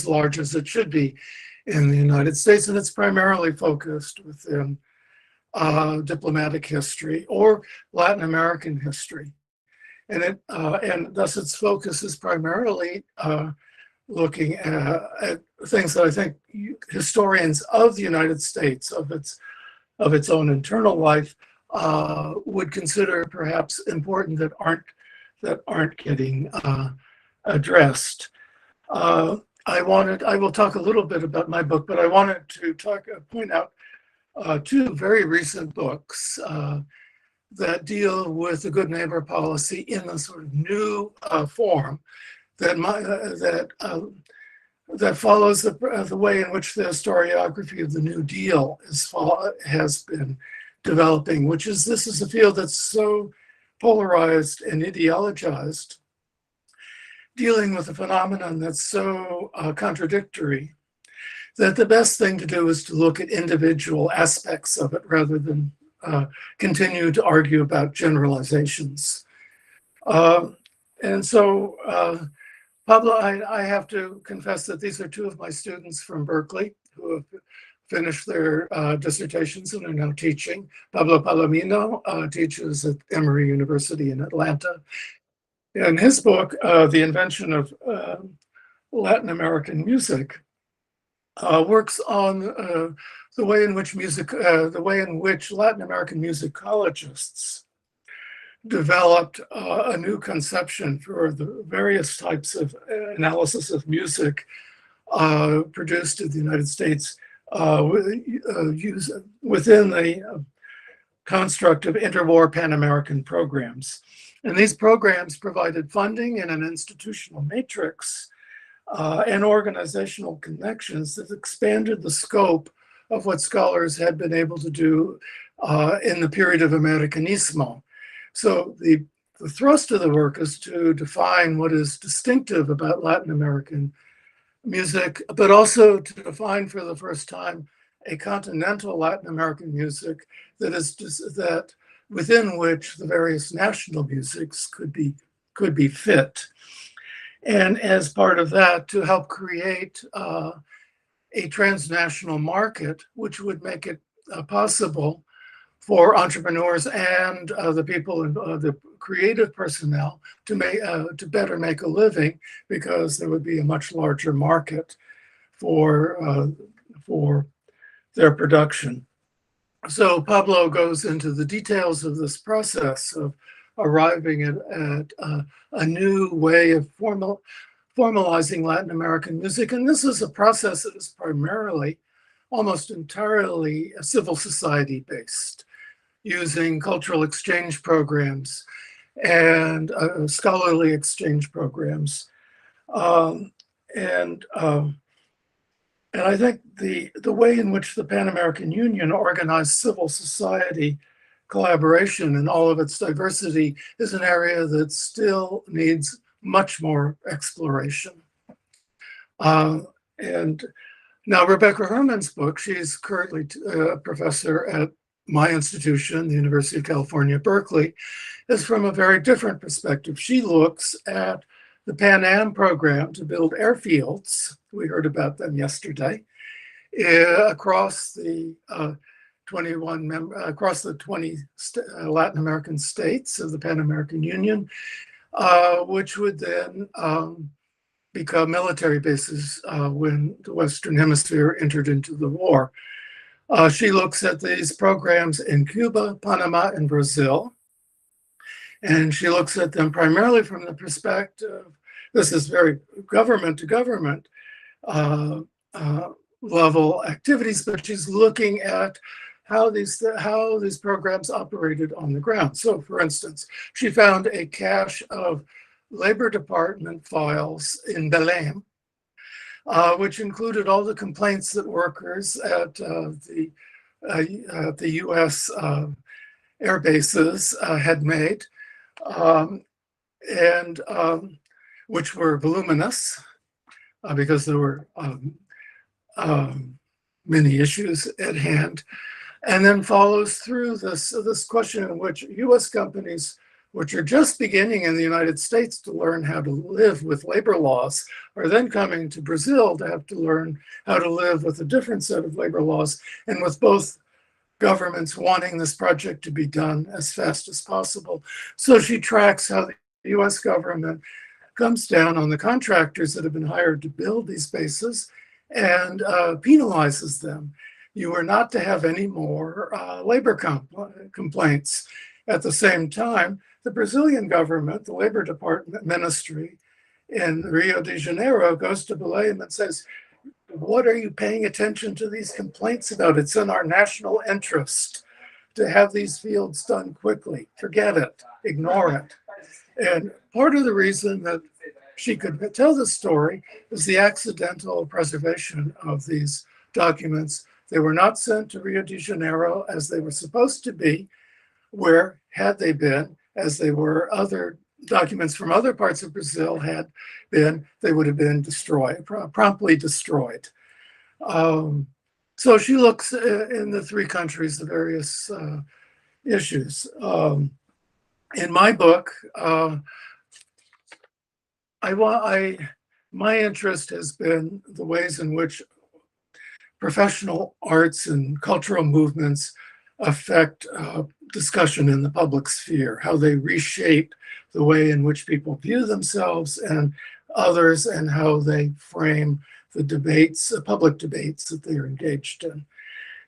large as it should be in the United States, and it's primarily focused within diplomatic history or Latin American history. And thus its focus is primarily looking at things that I think historians of the United States, of its own internal life, would consider perhaps important that aren't getting addressed. I will talk a little bit about my book, but I wanted to point out two very recent books that deal with the good neighbor policy in a sort of new form that follows the way in which the historiography of the New Deal has been developing, this is a field that's so polarized and ideologized, dealing with a phenomenon that's so contradictory, that the best thing to do is to look at individual aspects of it rather than continue to argue about generalizations. And so, Pablo, I have to confess that these are two of my students from Berkeley who have finished their dissertations and are now teaching. Pablo Palomino teaches at Emory University in Atlanta. In his book, The Invention of Latin American Music, works on the way in which Latin American musicologists developed a new conception for the various types of analysis of music produced in the United States within the construct of interwar Pan-American programs. And these programs provided funding and an institutional matrix and organizational connections that expanded the scope of what scholars had been able to do in the period of Americanismo. So the thrust of the work is to define what is distinctive about Latin American music, but also to define for the first time a continental Latin American music that within which the various national musics could be fit. And as part of that, to help create a transnational market, which would make it possible for entrepreneurs and the people in the creative personnel to better make a living, because there would be a much larger market for their production. So Pablo goes into the details of this process of arriving at a new way of formalizing Latin American music. And this is a process that is primarily, almost entirely, civil society based, using cultural exchange programs and scholarly exchange programs. And I think the way in which the Pan American Union organized civil society collaboration in all of its diversity is an area that still needs much more exploration. And now Rebecca Herman's book, she's currently a professor at my institution, the University of California, Berkeley, is from a very different perspective. She looks at the Pan Am program to build airfields, we heard about them yesterday, across the 20 Latin American states of the Pan American Union, which would then become military bases when the Western Hemisphere entered into the war. She looks at these programs in Cuba, Panama, and Brazil. And she looks at them primarily from the perspective, this is very government to government level activities, but she's looking at how these programs operated on the ground. So for instance, she found a cache of Labor Department files in Belém, which included all the complaints that workers at the US air bases had made, and which were voluminous because there were many issues at hand, and then follows through this question in which US companies, which are just beginning in the United States to learn how to live with labor laws, are then coming to Brazil to have to learn how to live with a different set of labor laws, and with both governments wanting this project to be done as fast as possible. So she tracks how the US government comes down on the contractors that have been hired to build these bases and penalizes them. You are not to have any more labor complaints. At the same time, the Brazilian government, the Labor Department ministry in Rio de Janeiro, goes to Belém and says, what are you paying attention to these complaints about? It's in our national interest to have these fields done quickly. Forget it, ignore it. And part of the reason that she could tell this story is the accidental preservation of these documents. They were not sent to Rio de Janeiro as they were supposed to be, where had they been, as they were other documents from other parts of Brazil had been, they would have been destroyed, promptly destroyed. So she looks in the three countries, the various issues. In my book, my interest has been the ways in which professional arts and cultural movements affect discussion in the public sphere, how they reshape the way in which people view themselves and others, and how they frame the debates, public debates that they are engaged in.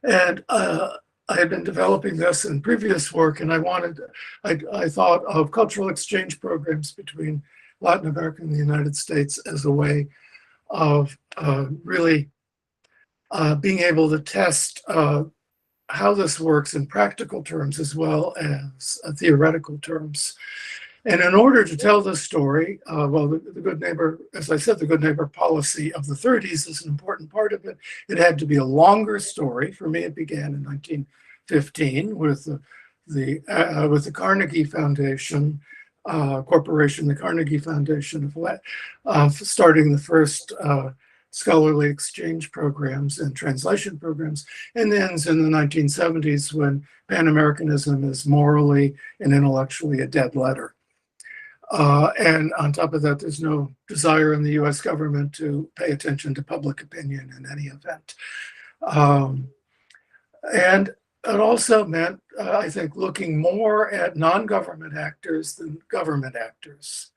And I had been developing this in previous work, and I thought of cultural exchange programs between Latin America and the United States as a way of really being able to test how this works in practical terms as well as theoretical terms. And in order to tell the story, well, the good neighbor, as I said, the good neighbor policy of the 30s is an important part of it. It had to be a longer story. For me, it began in 1915 with the Carnegie Foundation Corporation, the Carnegie Foundation of starting the first scholarly exchange programs and translation programs, and ends in the 1970s when Pan-Americanism is morally and intellectually a dead letter. And on top of that, there's no desire in the US government to pay attention to public opinion in any event. And it also meant, I think, looking more at non-government actors than government actors.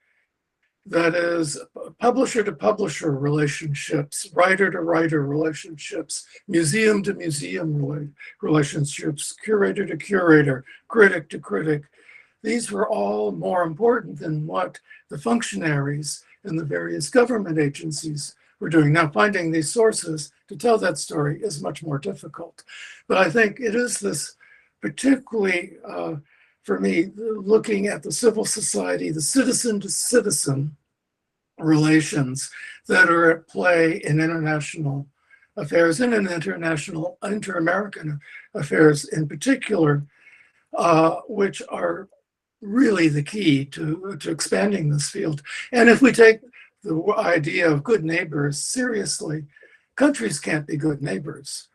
That is, publisher-to-publisher relationships, writer-to-writer relationships, museum-to-museum relationships, curator-to-curator, critic-to-critic. These were all more important than what the functionaries in the various government agencies were doing. Now, finding these sources to tell that story is much more difficult. But I think it is this particularly, for me, looking at the civil society, the citizen-to-citizen relations that are at play in international affairs and in international, inter-American affairs in particular, which are really the key to expanding this field. And if we take the idea of good neighbors seriously, countries can't be good neighbors,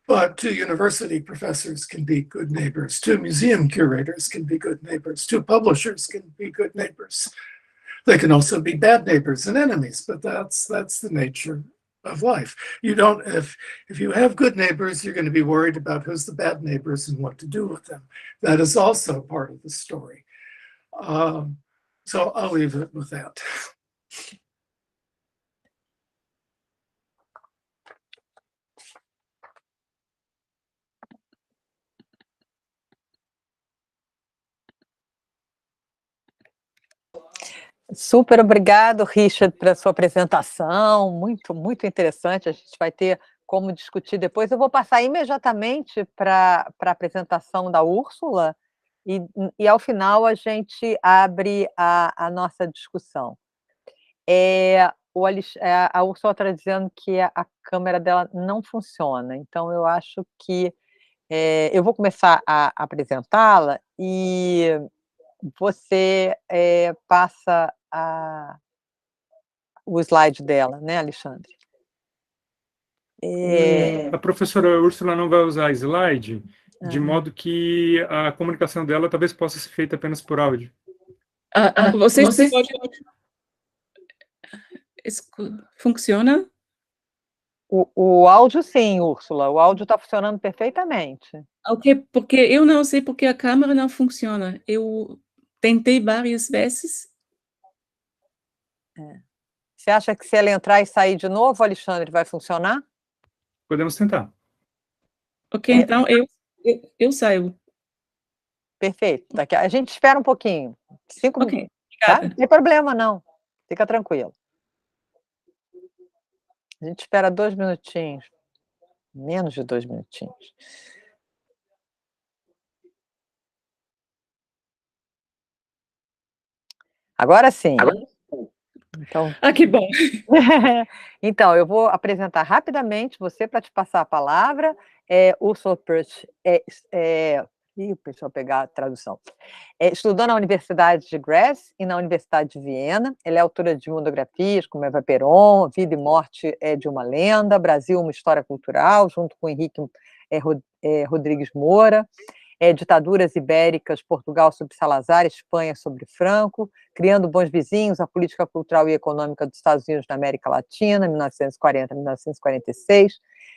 but two university professors can be good neighbors, two museum curators can be good neighbors, two publishers can be good neighbors. They can also be bad neighbors and enemies, but that's the nature of life. You don't, if you have good neighbors, you're going to be worried about who's the bad neighbors and what to do with them. That is also part of the story. So I'll leave it with that. Super obrigado, Richard, pela sua apresentação, muito interessante, a gente vai ter como discutir depois. Eu vou passar imediatamente para a apresentação da Ursula, e ao final a gente abre a nossa discussão. A Ursula está dizendo que a câmera dela não funciona, então eu acho que eu vou começar a apresentá-la e você passa o slide dela, né, Alexandre? A professora Ursula não vai usar slide, de modo que a comunicação dela talvez possa ser feita apenas por áudio. Vocês podem... Funciona? O áudio, sim, Úrsula. O áudio está funcionando perfeitamente. Ok, porque eu não sei porque a câmera não funciona. Eu tentei várias vezes. Você acha que se ela entrar e sair de novo, Alexandre, vai funcionar? Podemos tentar. Ok, então eu saio. Perfeito. A gente espera um pouquinho. 5 Ok, minutos. obrigada. Tá? Não tem problema, não. Fica tranquilo. A gente espera 2 minutinhos. Menos de 2 minutinhos. Agora sim. Então, que bom. Então, eu vou apresentar rapidamente você para te passar a palavra. Ursula Prutsch, deixa eu pegar a tradução. Estudou na Universidade de Graz e na Universidade de Viena. Ela é autora de monografias como Eva Peron, Vida e Morte de uma Lenda, Brasil, uma História Cultural, junto com Henrique Rodrigues Moura. Ditaduras ibéricas, Portugal sobre Salazar, Espanha sobre Franco, Criando Bons Vizinhos, a Política Cultural e Econômica dos Estados Unidos na América Latina, 1940-1946.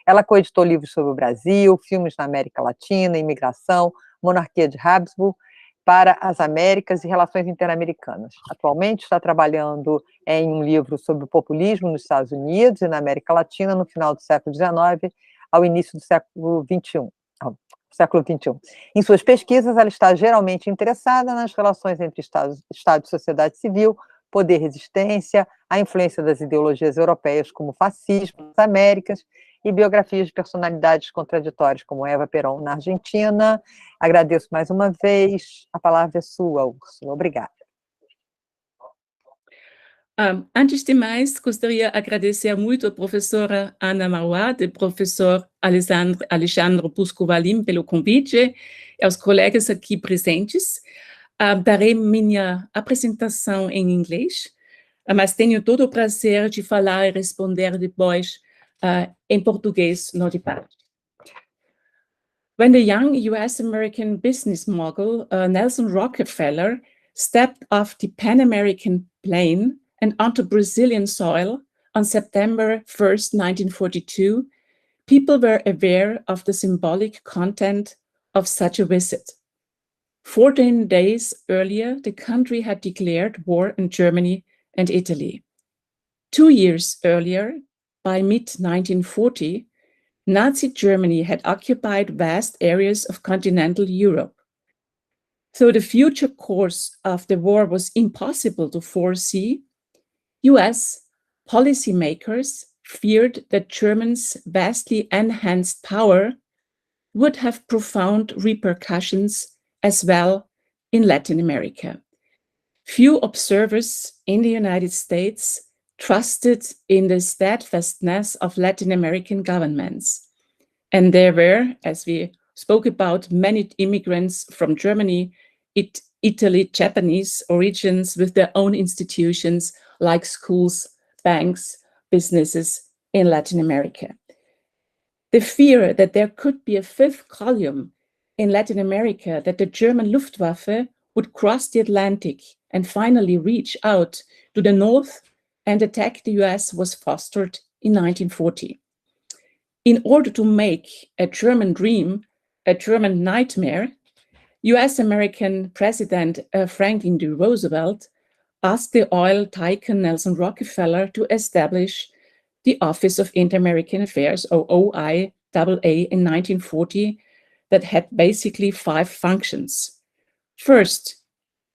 Ela coeditou livros sobre o Brasil, filmes na América Latina, imigração, monarquia de Habsburgo, para as Américas e relações interamericanas. Atualmente está trabalhando em um livro sobre o populismo nos Estados Unidos e na América Latina no final do século XIX ao início do século XXI. Em suas pesquisas, ela está geralmente interessada nas relações entre Estado e sociedade civil, poder e resistência, a influência das ideologias europeias como o fascismo nas Américas e biografias de personalidades contraditórias como Eva Peron na Argentina. Agradeço mais uma vez. A palavra é sua, Ursula. Obrigada. Antes de mais, gostaria de agradecer muito a professora Ana Mauá e professor Alexandre Busco-Valim pelo convite e aos colegas aqui presentes. Darei minha apresentação em inglês, mas tenho todo o prazer de falar e responder depois em português no debate. When the young US-American business mogul Nelson Rockefeller stepped off the Pan-American plane and onto Brazilian soil on September 1st, 1942, people were aware of the symbolic content of such a visit. 14 days earlier, the country had declared war on Germany and Italy. 2 years earlier, by mid-1940, Nazi Germany had occupied vast areas of continental Europe. Though the future course of the war was impossible to foresee, US policymakers feared that Germany's vastly enhanced power would have profound repercussions as well in Latin America. Few observers in the United States trusted in the steadfastness of Latin American governments. And there were, as we spoke about, many immigrants from Germany, Italy, Japanese origins with their own institutions like schools, banks, businesses in Latin America. The fear that there could be a fifth column in Latin America, that the German Luftwaffe would cross the Atlantic and finally reach out to the north and attack the US, was fostered in 1940. In order to make a German dream a German nightmare, US-American President Franklin D. Roosevelt asked the oil tycoon Nelson Rockefeller to establish the Office of Inter-American Affairs, or OIAA, in 1940, that had basically 5 functions. First,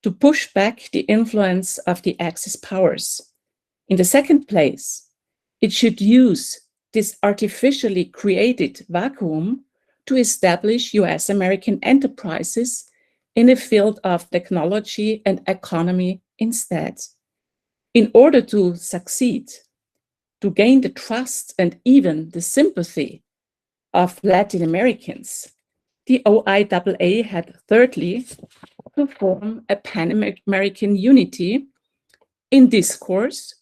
to push back the influence of the Axis powers. In the second place, it should use this artificially created vacuum to establish US-American enterprises in the field of technology and economy instead. In order to succeed, to gain the trust and even the sympathy of Latin Americans, the OIAA had thirdly to form a Pan-American unity in discourse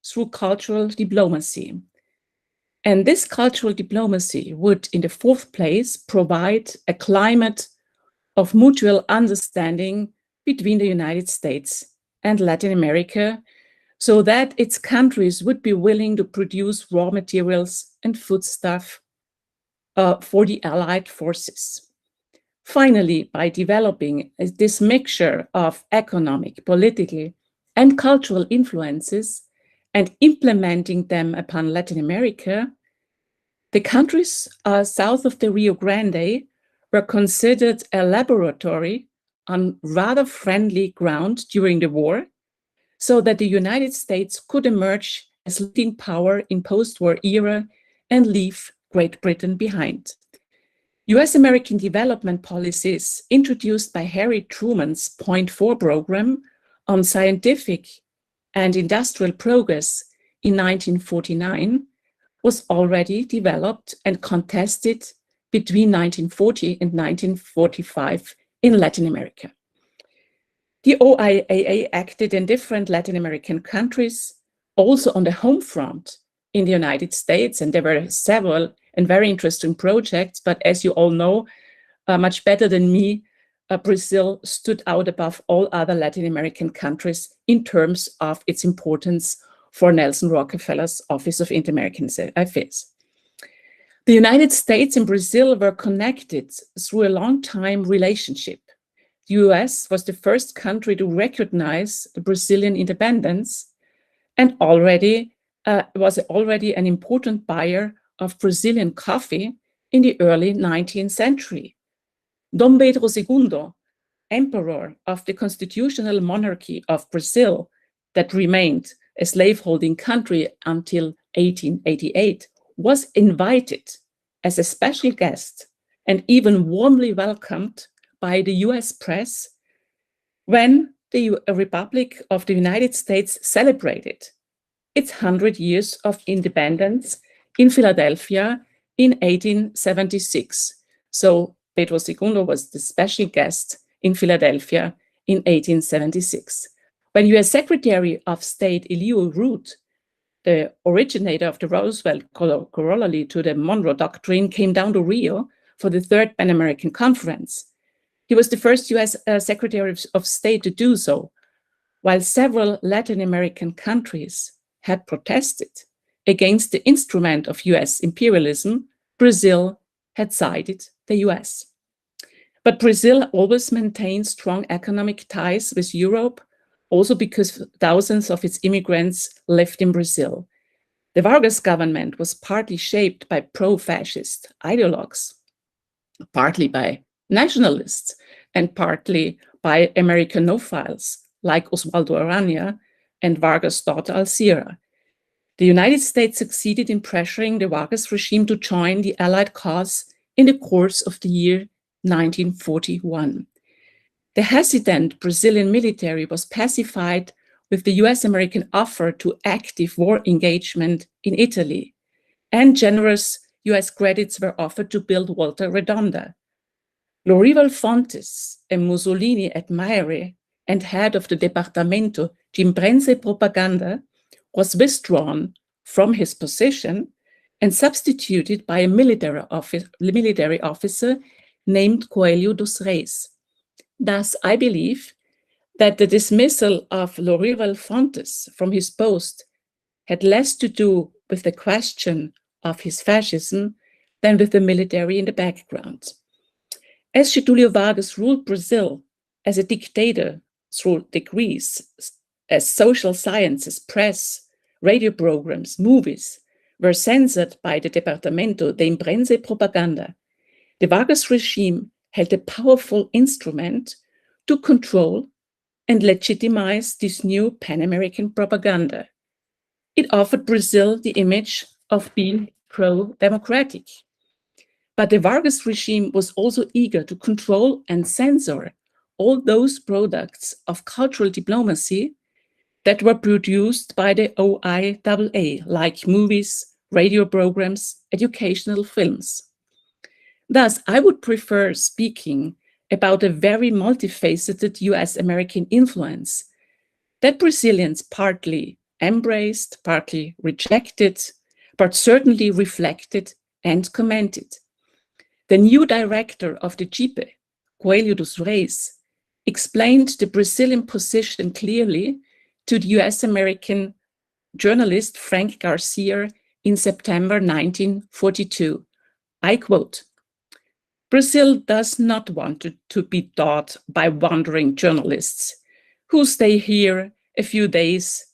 through cultural diplomacy. And this cultural diplomacy would, in the fourth place, provide a climate of mutual understanding between the United States and Latin America, so that its countries would be willing to produce raw materials and foodstuff for the Allied forces. Finally, by developing this mixture of economic, political, and cultural influences and implementing them upon Latin America, the countries south of the Rio Grande were considered a laboratory on rather friendly ground during the war, so that the United States could emerge as leading power in post-war era and leave Great Britain behind. US-American development policies introduced by Harry Truman's Point 4 program on scientific and industrial progress in 1949 was already developed and contested between 1940 and 1945 in Latin America. The OIAA acted in different Latin American countries, also on the home front in the United States, and there were several and very interesting projects, but as you all know, much better than me, Brazil stood out above all other Latin American countries in terms of its importance for Nelson Rockefeller's Office of Inter-American Affairs. The United States and Brazil were connected through a long-time relationship. The US was the first country to recognize the Brazilian independence and was already an important buyer of Brazilian coffee in the early 19th century. Dom Pedro II, emperor of the constitutional monarchy of Brazil that remained a slaveholding country until 1888, was invited as a special guest and even warmly welcomed by the US press when the Republic of the United States celebrated its 100 years of independence in Philadelphia in 1876. So Pedro II was the special guest in Philadelphia in 1876. When U.S. Secretary of State Elihu Root, the originator of the Roosevelt corollary to the Monroe Doctrine, came down to Rio for the Third Pan-American Conference. He was the first U.S. Secretary of State to do so, while several Latin American countries had protested against the instrument of U.S. imperialism. Brazil had sided the U.S. But Brazil always maintained strong economic ties with Europe, also because thousands of its immigrants lived in Brazil. The Vargas government was partly shaped by pro-fascist ideologues, partly by nationalists, and partly by Americanophiles like Oswaldo Aranha and Vargas' daughter Alcira. The United States succeeded in pressuring the Vargas regime to join the Allied cause in the course of the year 1941. The hesitant Brazilian military was pacified with the US-American offer to active war engagement in Italy, and generous US credits were offered to build Walter Redonda. Lorival Fontes, a Mussolini admirer and head of the Departamento de Imprensa e Propaganda, was withdrawn from his position and substituted by a military officer named Coelho dos Reis. Thus, I believe that the dismissal of Lorival Fontes from his post had less to do with the question of his fascism than with the military in the background. As Getúlio Vargas ruled Brazil as a dictator through degrees, as social sciences, press, radio programs, movies were censored by the Departamento de Imprensa e Propaganda, the Vargas regime held a powerful instrument to control and legitimize this new Pan-American propaganda. It offered Brazil the image of being pro-democratic. But the Vargas regime was also eager to control and censor all those products of cultural diplomacy that were produced by the OIAA, like movies, radio programs, educational films. Thus, I would prefer speaking about a very multifaceted US-American influence that Brazilians partly embraced, partly rejected, but certainly reflected and commented. The new director of the JIPE, Coelho dos Reis, explained the Brazilian position clearly to the US-American journalist Frank Garcia in September 1942. I quote, "Brazil does not want to be taught by wandering journalists who stay here a few days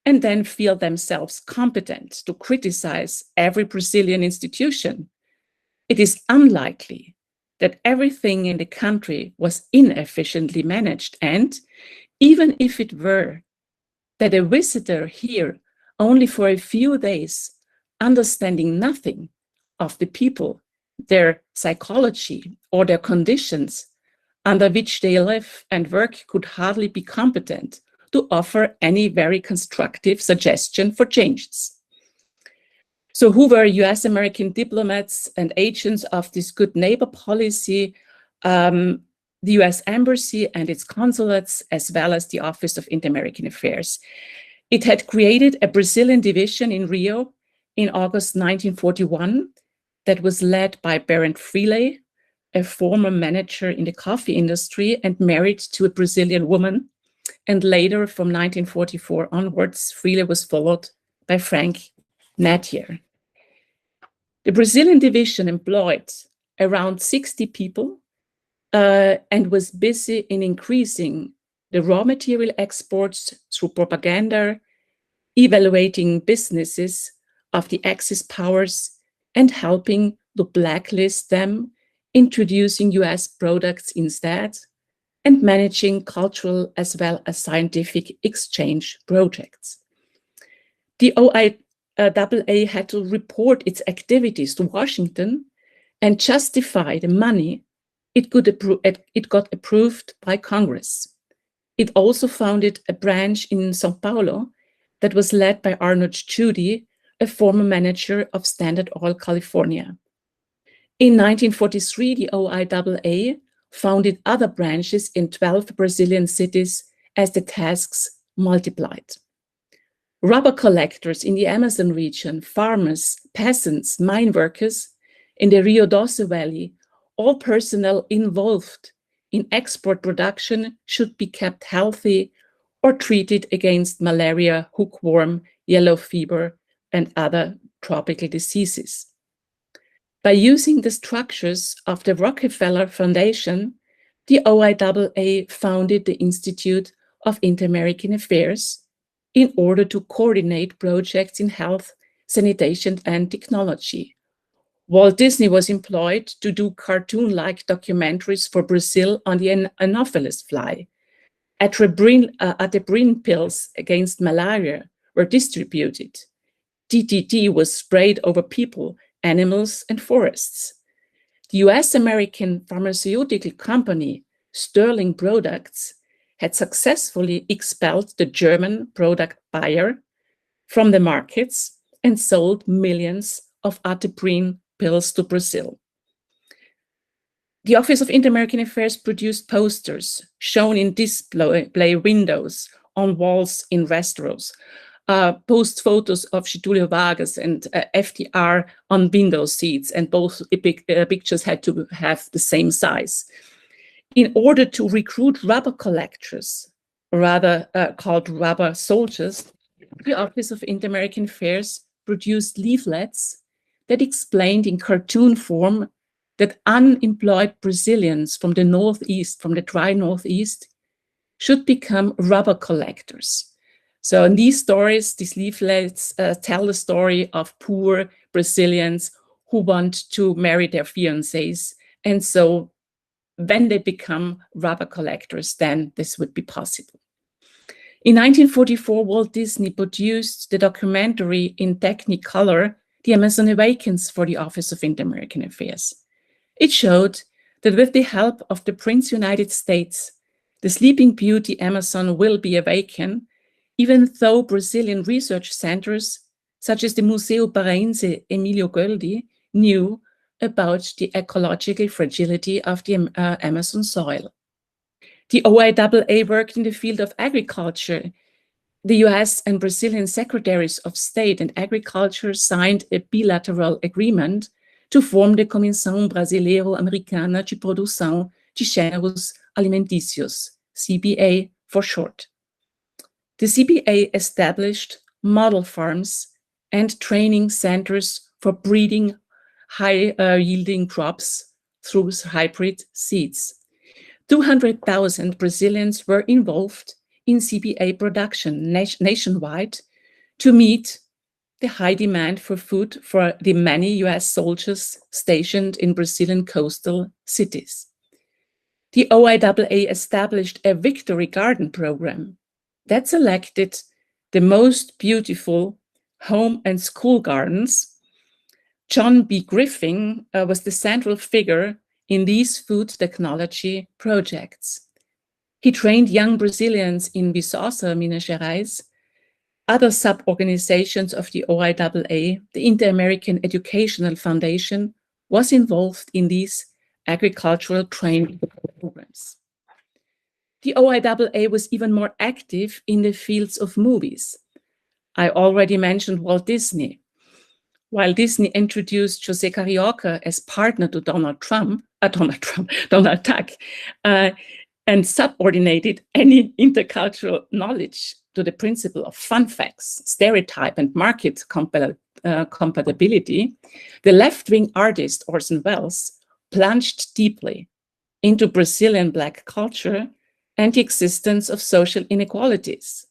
and then feel themselves competent to criticize every Brazilian institution. It is unlikely that everything in the country was inefficiently managed, and even if it were, that a visitor here only for a few days, understanding nothing of the people, their psychology, or their conditions under which they live and work could hardly be competent to offer any very constructive suggestion for changes." So who were US-American diplomats and agents of this good neighbor policy? The US Embassy and its consulates, as well as the Office of Inter-American Affairs. It had created a Brazilian division in Rio in August 1941 that was led by Berend Freeley, a former manager in the coffee industry and married to a Brazilian woman. And later, from 1944 onwards, Freeley was followed by Frank Natier. The Brazilian division employed around 60 people and was busy in increasing the raw material exports through propaganda, evaluating businesses of the Axis powers, and helping to blacklist them, introducing US products instead, and managing cultural as well as scientific exchange projects. The OIAA had to report its activities to Washington and justify the money it got approved by Congress. It also founded a branch in São Paulo that was led by Arnold Judy, a former manager of Standard Oil California. In 1943, the OIAA founded other branches in 12 Brazilian cities as the tasks multiplied. Rubber collectors in the Amazon region, farmers, peasants, mine workers in the Rio Doce Valley, all personnel involved in export production should be kept healthy or treated against malaria, hookworm, yellow fever, and other tropical diseases. By using the structures of the Rockefeller Foundation, the OIAA founded the Institute of Inter-American Affairs in order to coordinate projects in health, sanitation, and technology. Walt Disney was employed to do cartoon-like documentaries for Brazil on the Anopheles fly. Atebrine pills against malaria were distributed. DDT was sprayed over people, animals, and forests. The US-American pharmaceutical company Sterling Products had successfully expelled the German product Bayer from the markets and sold millions of Atebrine pills to Brazil. The Office of Inter-American Affairs produced posters shown in display windows on walls in restaurants, post photos of Getúlio Vargas and FDR on window seats, and both pictures had to have the same size. In order to recruit rubber collectors, rather called rubber soldiers, the Office of Inter-American Affairs produced leaflets that explained in cartoon form that unemployed Brazilians from the Northeast, from the dry Northeast, should become rubber collectors. So in these stories, these leaflets tell the story of poor Brazilians who want to marry their fiancés. And so when they become rubber collectors, then this would be possible. In 1944, Walt Disney produced the documentary in Technicolor, The Amazon Awakens, for the Office of Inter-American Affairs. It showed that with the help of the Prince United States, the Sleeping Beauty Amazon will be awakened, even though Brazilian research centers, such as the Museu Paraense Emílio Goldi, knew about the ecological fragility of the Amazon soil. The OIAA worked in the field of agriculture. The US and Brazilian Secretaries of State and Agriculture signed a bilateral agreement to form the Comissão Brasileiro-Americana de Produção de Gêneros Alimentícios, CBA for short. The CBA established model farms and training centers for breeding high-yielding crops through hybrid seeds. 200,000 Brazilians were involved in CBA production nationwide to meet the high demand for food for the many US soldiers stationed in Brazilian coastal cities. The OIAA established a Victory Garden program that selected the most beautiful home and school gardens. John B. Griffin was the central figure in these food technology projects. He trained young Brazilians in Viçosa, Minas Gerais. Other sub-organizations of the OIAA, the Inter-American Educational Foundation, was involved in these agricultural training programs. The OIAA was even more active in the fields of movies. I already mentioned Walt Disney. While Disney introduced José Carioca as partner to Donald Duck, and subordinated any intercultural knowledge to the principle of fun facts, stereotype, and market compatibility, the left-wing artist Orson Welles plunged deeply into Brazilian Black culture and the existence of social inequalities.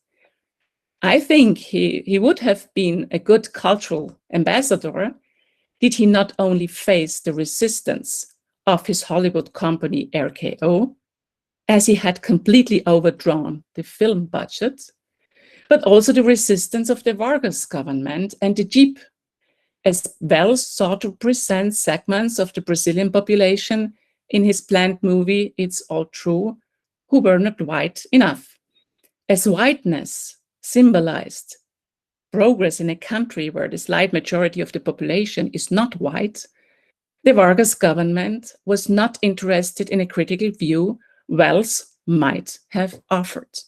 I think he would have been a good cultural ambassador did he not only face the resistance of his Hollywood company RKO, as he had completely overdrawn the film budget, but also the resistance of the Vargas government and the JIP, as Welles sought to present segments of the Brazilian population in his planned movie, It's All True, who were not white enough. As whiteness symbolized progress in a country where the slight majority of the population is not white, the Vargas government was not interested in a critical view wealth might have offered.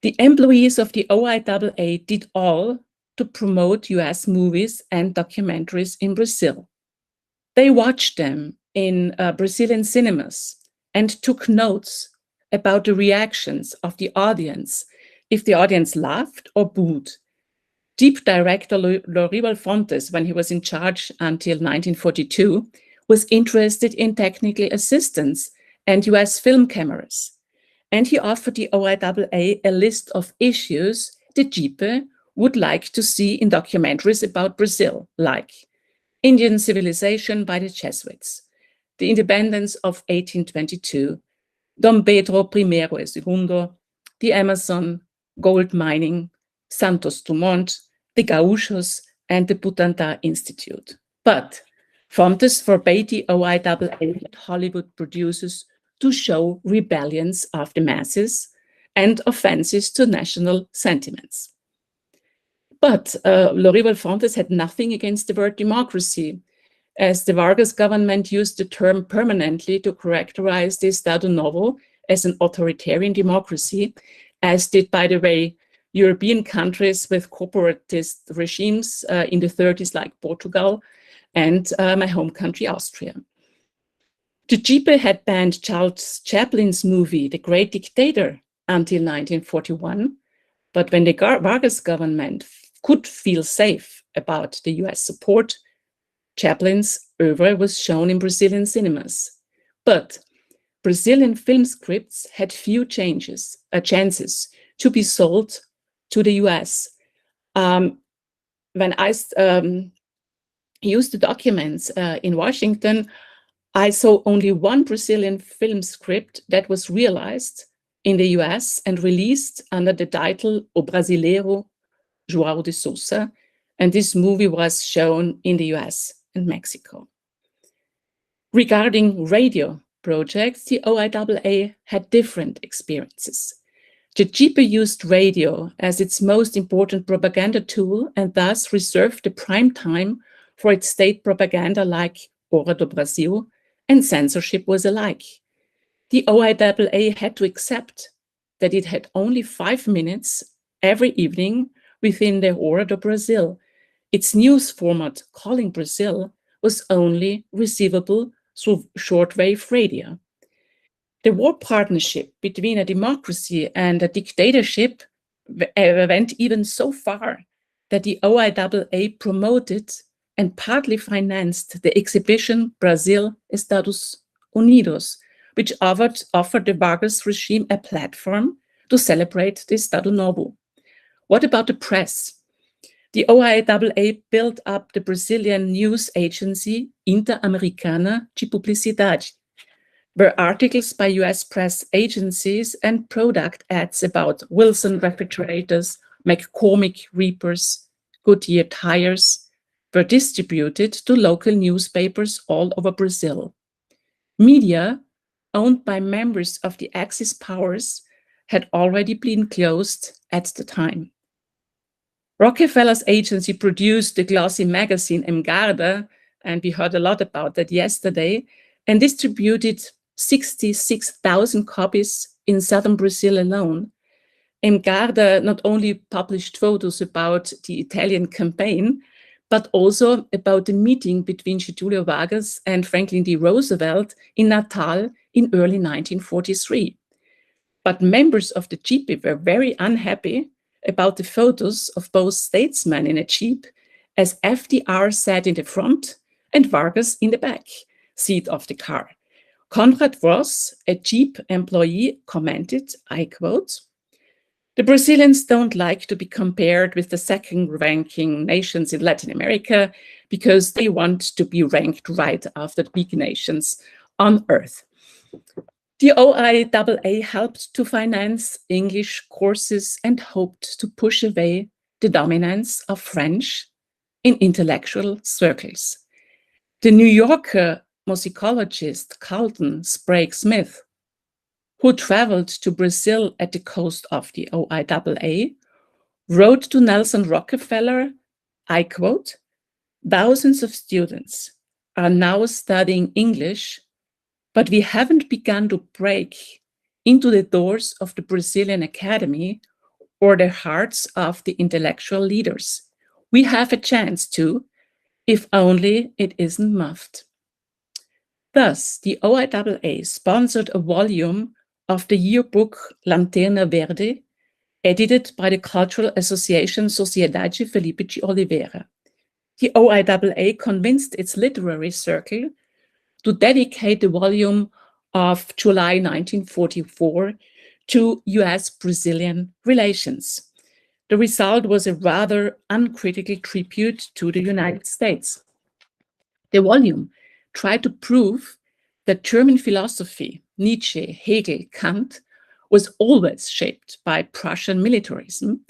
The employees of the OIAA did all to promote US movies and documentaries in Brazil. They watched them in Brazilian cinemas and took notes about the reactions of the audience, if the audience laughed or booed. Deep director Lorival Fontes, when he was in charge until 1942, was interested in technical assistance and US film cameras. And he offered the OIAA a list of issues the JIPE would like to see in documentaries about Brazil, like Indian civilization by the Jesuits, the independence of 1822, Dom Pedro I e Segundo, the Amazon, gold mining, Santos Dumont, the Gauchos, and the Butantan Institute. But Fontes forbade the OIAA and Hollywood producers to show rebellions of the masses and offenses to national sentiments. But Lorival Fontes had nothing against the word democracy, as the Vargas government used the term permanently to characterize the Estado Novo as an authoritarian democracy, as did, by the way, European countries with corporatist regimes in the 30s, like Portugal, and my home country, Austria. The JIPE had banned Charles Chaplin's movie, The Great Dictator, until 1941, but when the Vargas government could feel safe about the US support, Chaplin's oeuvre was shown in Brazilian cinemas. But Brazilian film scripts had few chances to be sold to the US. When I used the documents in Washington, I saw only one Brazilian film script that was realized in the US and released under the title O Brasileiro João de Sousa, and this movie was shown in the US and Mexico. Regarding radio projects, the OIAA had different experiences. The JIPE used radio as its most important propaganda tool and thus reserved the prime time for its state propaganda like Hora do Brasil, and censorship was alike. The OIAA had to accept that it had only 5 minutes every evening within the Hora do Brasil. Its news format, Calling Brazil, was only receivable through shortwave radio. The war partnership between a democracy and a dictatorship went even so far that the OIAA promoted and partly financed the exhibition Brazil Estados Unidos, which offered the Vargas regime a platform to celebrate the Estado Novo. What about the press? The OIAA built up the Brazilian news agency Interamericana de Publicidade, where articles by US press agencies and product ads about Wilson refrigerators, McCormick reapers, Goodyear tires were distributed to local newspapers all over Brazil. Media owned by members of the Axis powers had already been closed at the time. Rockefeller's agency produced the glossy magazine Engarda, and we heard a lot about that yesterday, and distributed 66,000 copies in southern Brazil alone. Engarda not only published photos about the Italian campaign, but also about the meeting between Getúlio Vargas and Franklin D. Roosevelt in Natal in early 1943. But members of the JIPE were very unhappy about the photos of both statesmen in a jeep, as FDR sat in the front and Vargas in the back seat of the car. Conrad Ross, a JIPE employee, commented, I quote, "The Brazilians don't like to be compared with the second-ranking nations in Latin America because they want to be ranked right after the big nations on Earth." The OIAA helped to finance English courses and hoped to push away the dominance of French in intellectual circles. The New Yorker musicologist Carlton Sprague Smith, who traveled to Brazil at the coast of the OIAA, wrote to Nelson Rockefeller, I quote, "Thousands of students are now studying English, but we haven't begun to break into the doors of the Brazilian Academy or the hearts of the intellectual leaders. We have a chance to, if only it isn't muffed." Thus, the OIAA sponsored a volume of the yearbook Lanterna Verde, edited by the Cultural Association Sociedade Felipe de Oliveira. The OIAA convinced its literary circle to dedicate the volume of July 1944 to US-Brazilian relations. The result was a rather uncritical tribute to the United States. The volume tried to prove that German philosophy, Nietzsche, Hegel, Kant, was always shaped by Prussian militarism,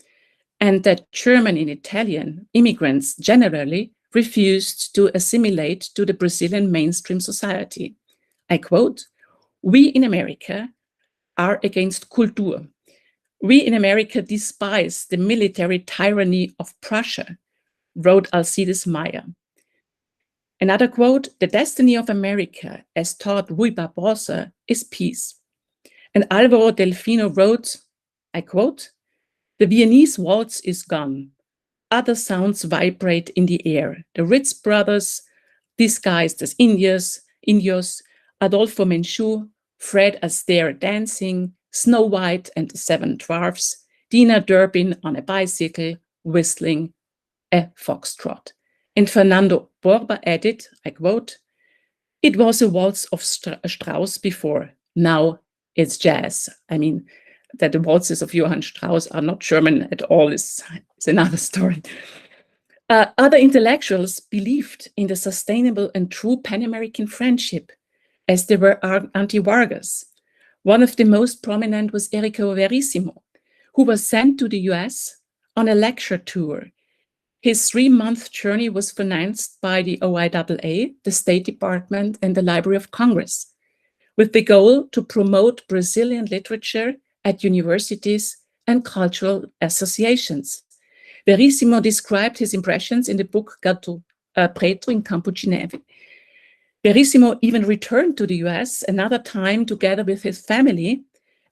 and that German and Italian immigrants generally refused to assimilate to the Brazilian mainstream society. I quote, "We in America are against Kultur. We in America despise the military tyranny of Prussia," wrote Alcides Meyer. Another quote, "The destiny of America, as taught Rui Barbosa, is peace." And Álvaro Delfino wrote, I quote, "The Viennese waltz is gone. Other sounds vibrate in the air. The Ritz brothers, disguised as Indios, Adolfo Menchú, Fred Astaire dancing, Snow White and the Seven Dwarfs, Dina Durbin on a bicycle, whistling a foxtrot." And Fernando Borba added, I quote, "It was a waltz of Strauss before. Now it's jazz." I mean, that the waltzes of Johann Strauss are not German at all is another story. Other intellectuals believed in the sustainable and true Pan-American friendship, as they were anti-Vargas. One of the most prominent was Errico Verissimo, who was sent to the US on a lecture tour. His 3-month journey was financed by the OIAA, the State Department, and the Library of Congress, with the goal to promote Brazilian literature at universities and cultural associations. Verissimo described his impressions in the book Gato Preto in Campo de Neve. Verissimo even returned to the US another time together with his family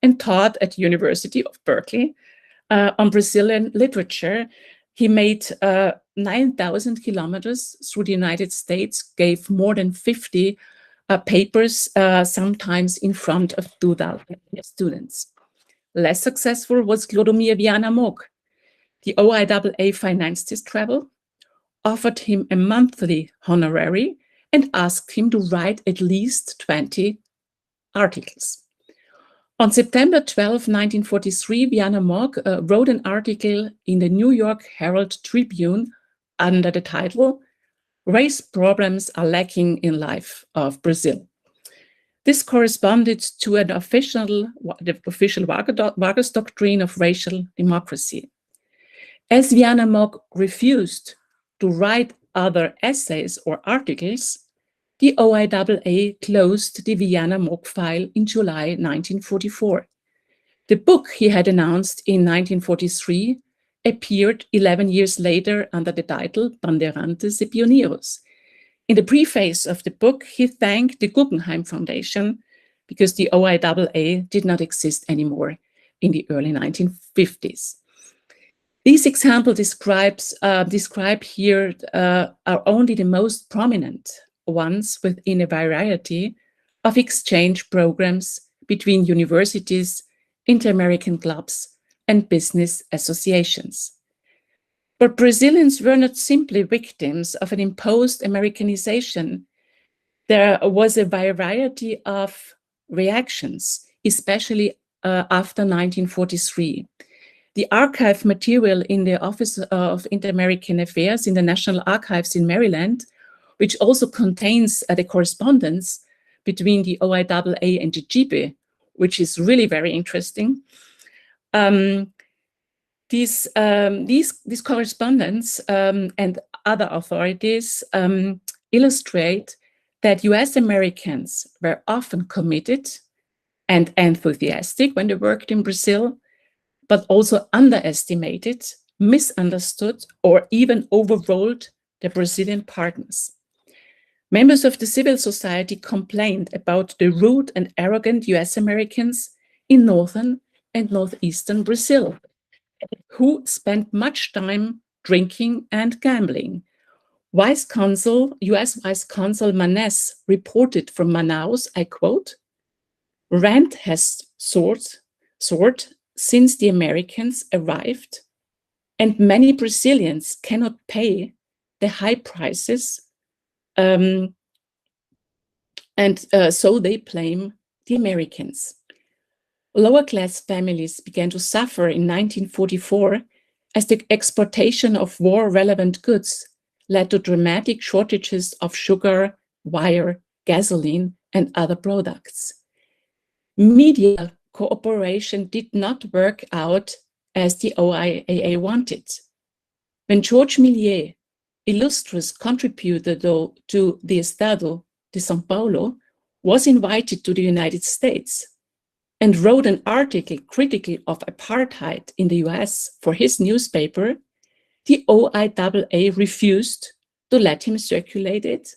and taught at the University of Berkeley on Brazilian literature. He made 9,000 kilometers through the United States, gave more than 50 papers, sometimes in front of 2,000 students. Less successful was Clodomir Viana Moog. The OIAA financed his travel, offered him a monthly honorary, and asked him to write at least 20 articles. On September 12, 1943, Viana Moog wrote an article in the New York Herald Tribune under the title, "Race Problems Are Lacking in Life of Brazil." This corresponded to the official Vargas doctrine of racial democracy. As Viana Moog refused to write other essays or articles, the OIAA closed the Viana Moog file in July 1944. The book he had announced in 1943 appeared 11 years later under the title Bandeirantes e Pioneiros. In the preface of the book, he thanked the Guggenheim Foundation because the OIAA did not exist anymore in the early 1950s. These examples describe here are only the most prominent ones within a variety of exchange programs between universities, inter-American clubs, and business associations. But Brazilians were not simply victims of an imposed Americanization. There was a variety of reactions, especially after 1943. The archive material in the Office of Inter-American Affairs in the National Archives in Maryland, which also contains the correspondence between the OIAA and the GIBE, which is really very interesting. These correspondence and other authorities illustrate that US Americans were often committed and enthusiastic when they worked in Brazil, but also underestimated, misunderstood, or even overruled their Brazilian partners. Members of the civil society complained about the rude and arrogant US Americans in northern and northeastern Brazil, who spent much time drinking and gambling. US Vice Consul Manes reported from Manaus, I quote, "Rent has soared since the Americans arrived, and many Brazilians cannot pay the high prices, so they blame the Americans." Lower class families began to suffer in 1944 as the exportation of war-relevant goods led to dramatic shortages of sugar, wire, gasoline, and other products. Media cooperation did not work out as the OIAA wanted. When George Millier, illustrious contributor to the Estado de São Paulo, was invited to the United States and wrote an article critical of apartheid in the US for his newspaper, the OIAA refused to let him circulate it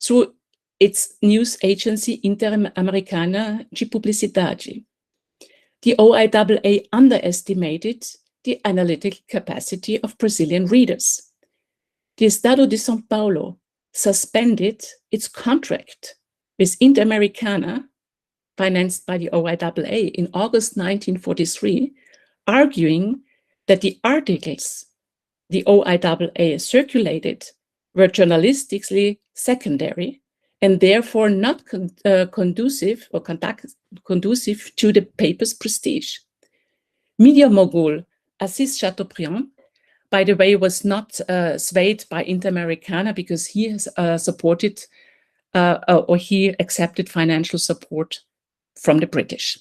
through its news agency Interamericana de Publicidade. The OIAA underestimated the analytical capacity of Brazilian readers. The Estado de São Paulo suspended its contract with Interamericana, financed by the OIAA, in August 1943, arguing that the articles the OIAA circulated were journalistically secondary and therefore not conducive to the paper's prestige. Media mogul Assis Chateaubriand, by the way, was not swayed by Interamericana because he has supported or he accepted financial support from the British.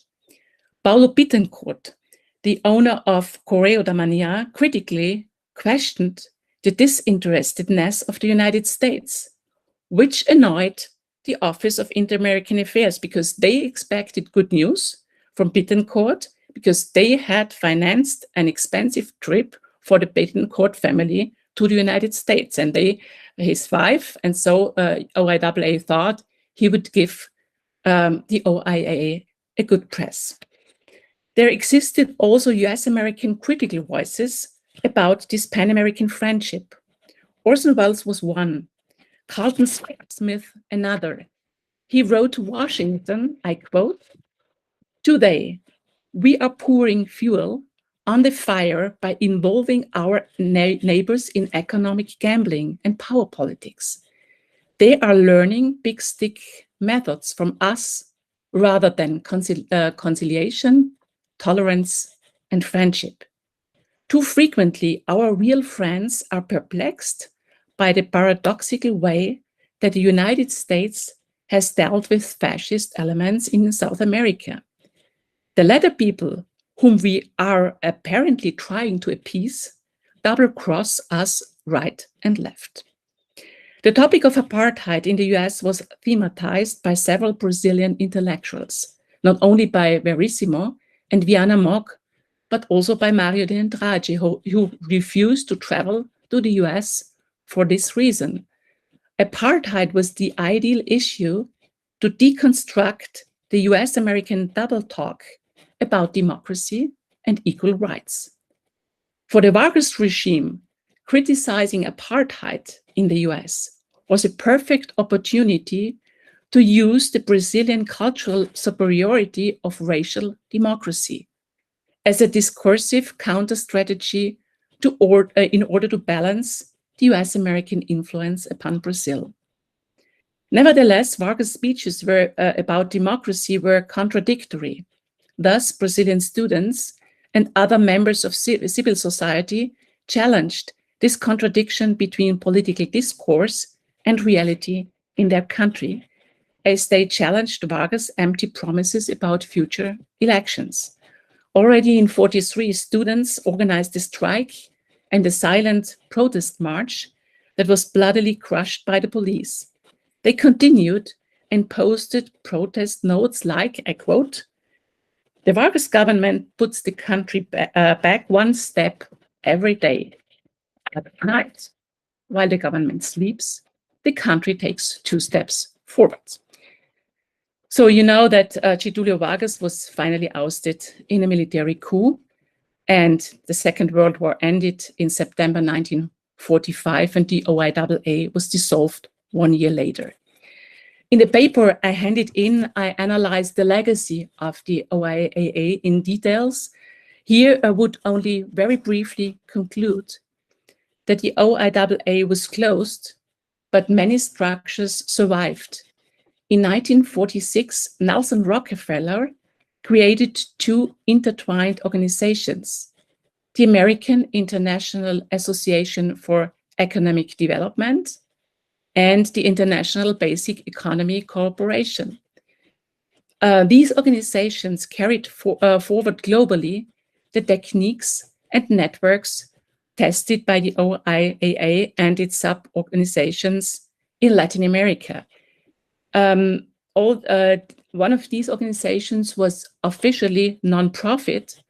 Paulo Bittencourt, the owner of Correio da Manhã, critically questioned the disinterestedness of the United States, which annoyed the Office of Inter-American Affairs because they expected good news from Bittencourt because they had financed an expensive trip for the Bittencourt family to the United States, and his wife, and so OIAA thought he would give the OIAA a good press. There existed also US-American critical voices about this Pan-American friendship. Orson Welles was one, Carlton Smith another. He wrote to Washington, I quote, "Today, we are pouring fuel on the fire by involving our neighbors in economic gambling and power politics. They are learning big stick methods from us rather than conciliation, tolerance, and friendship. Too frequently, our real friends are perplexed by the paradoxical way that the United States has dealt with fascist elements in South America. The latter people, whom we are apparently trying to appease, double-cross us right and left." The topic of apartheid in the US was thematized by several Brazilian intellectuals, not only by Verissimo and Viana Mock, but also by Mário de Andrade, who refused to travel to the US for this reason. Apartheid was the ideal issue to deconstruct the US-American double talk about democracy and equal rights. For the Vargas regime, criticizing apartheid in the US was a perfect opportunity to use the Brazilian cultural superiority of racial democracy as a discursive counter-strategy in order to balance the US-American influence upon Brazil. Nevertheless, Vargas' speeches about democracy were contradictory. Thus, Brazilian students and other members of civil society challenged this contradiction between political discourse and reality in their country, as they challenged Vargas' empty promises about future elections. Already in 1943, students organized a strike and a silent protest march that was bloodily crushed by the police. They continued and posted protest notes like, I quote, "The Vargas government puts the country back one step every day. At night, while the government sleeps, the country takes 2 steps forward." So you know that Getúlio Vargas was finally ousted in a military coup, and the Second World War ended in September 1945, and the OIAA was dissolved 1 year later. In the paper I handed in, I analyzed the legacy of the OIAA in details. Here I would only very briefly conclude that the OIAA was closed, but many structures survived. In 1946, Nelson Rockefeller created 2 intertwined organizations, the American International Association for Economic Development and the International Basic Economy Corporation. These organizations carried forward globally the techniques and networks tested by the OIAA and its sub-organizations in Latin America. One of these organizations was officially non-profit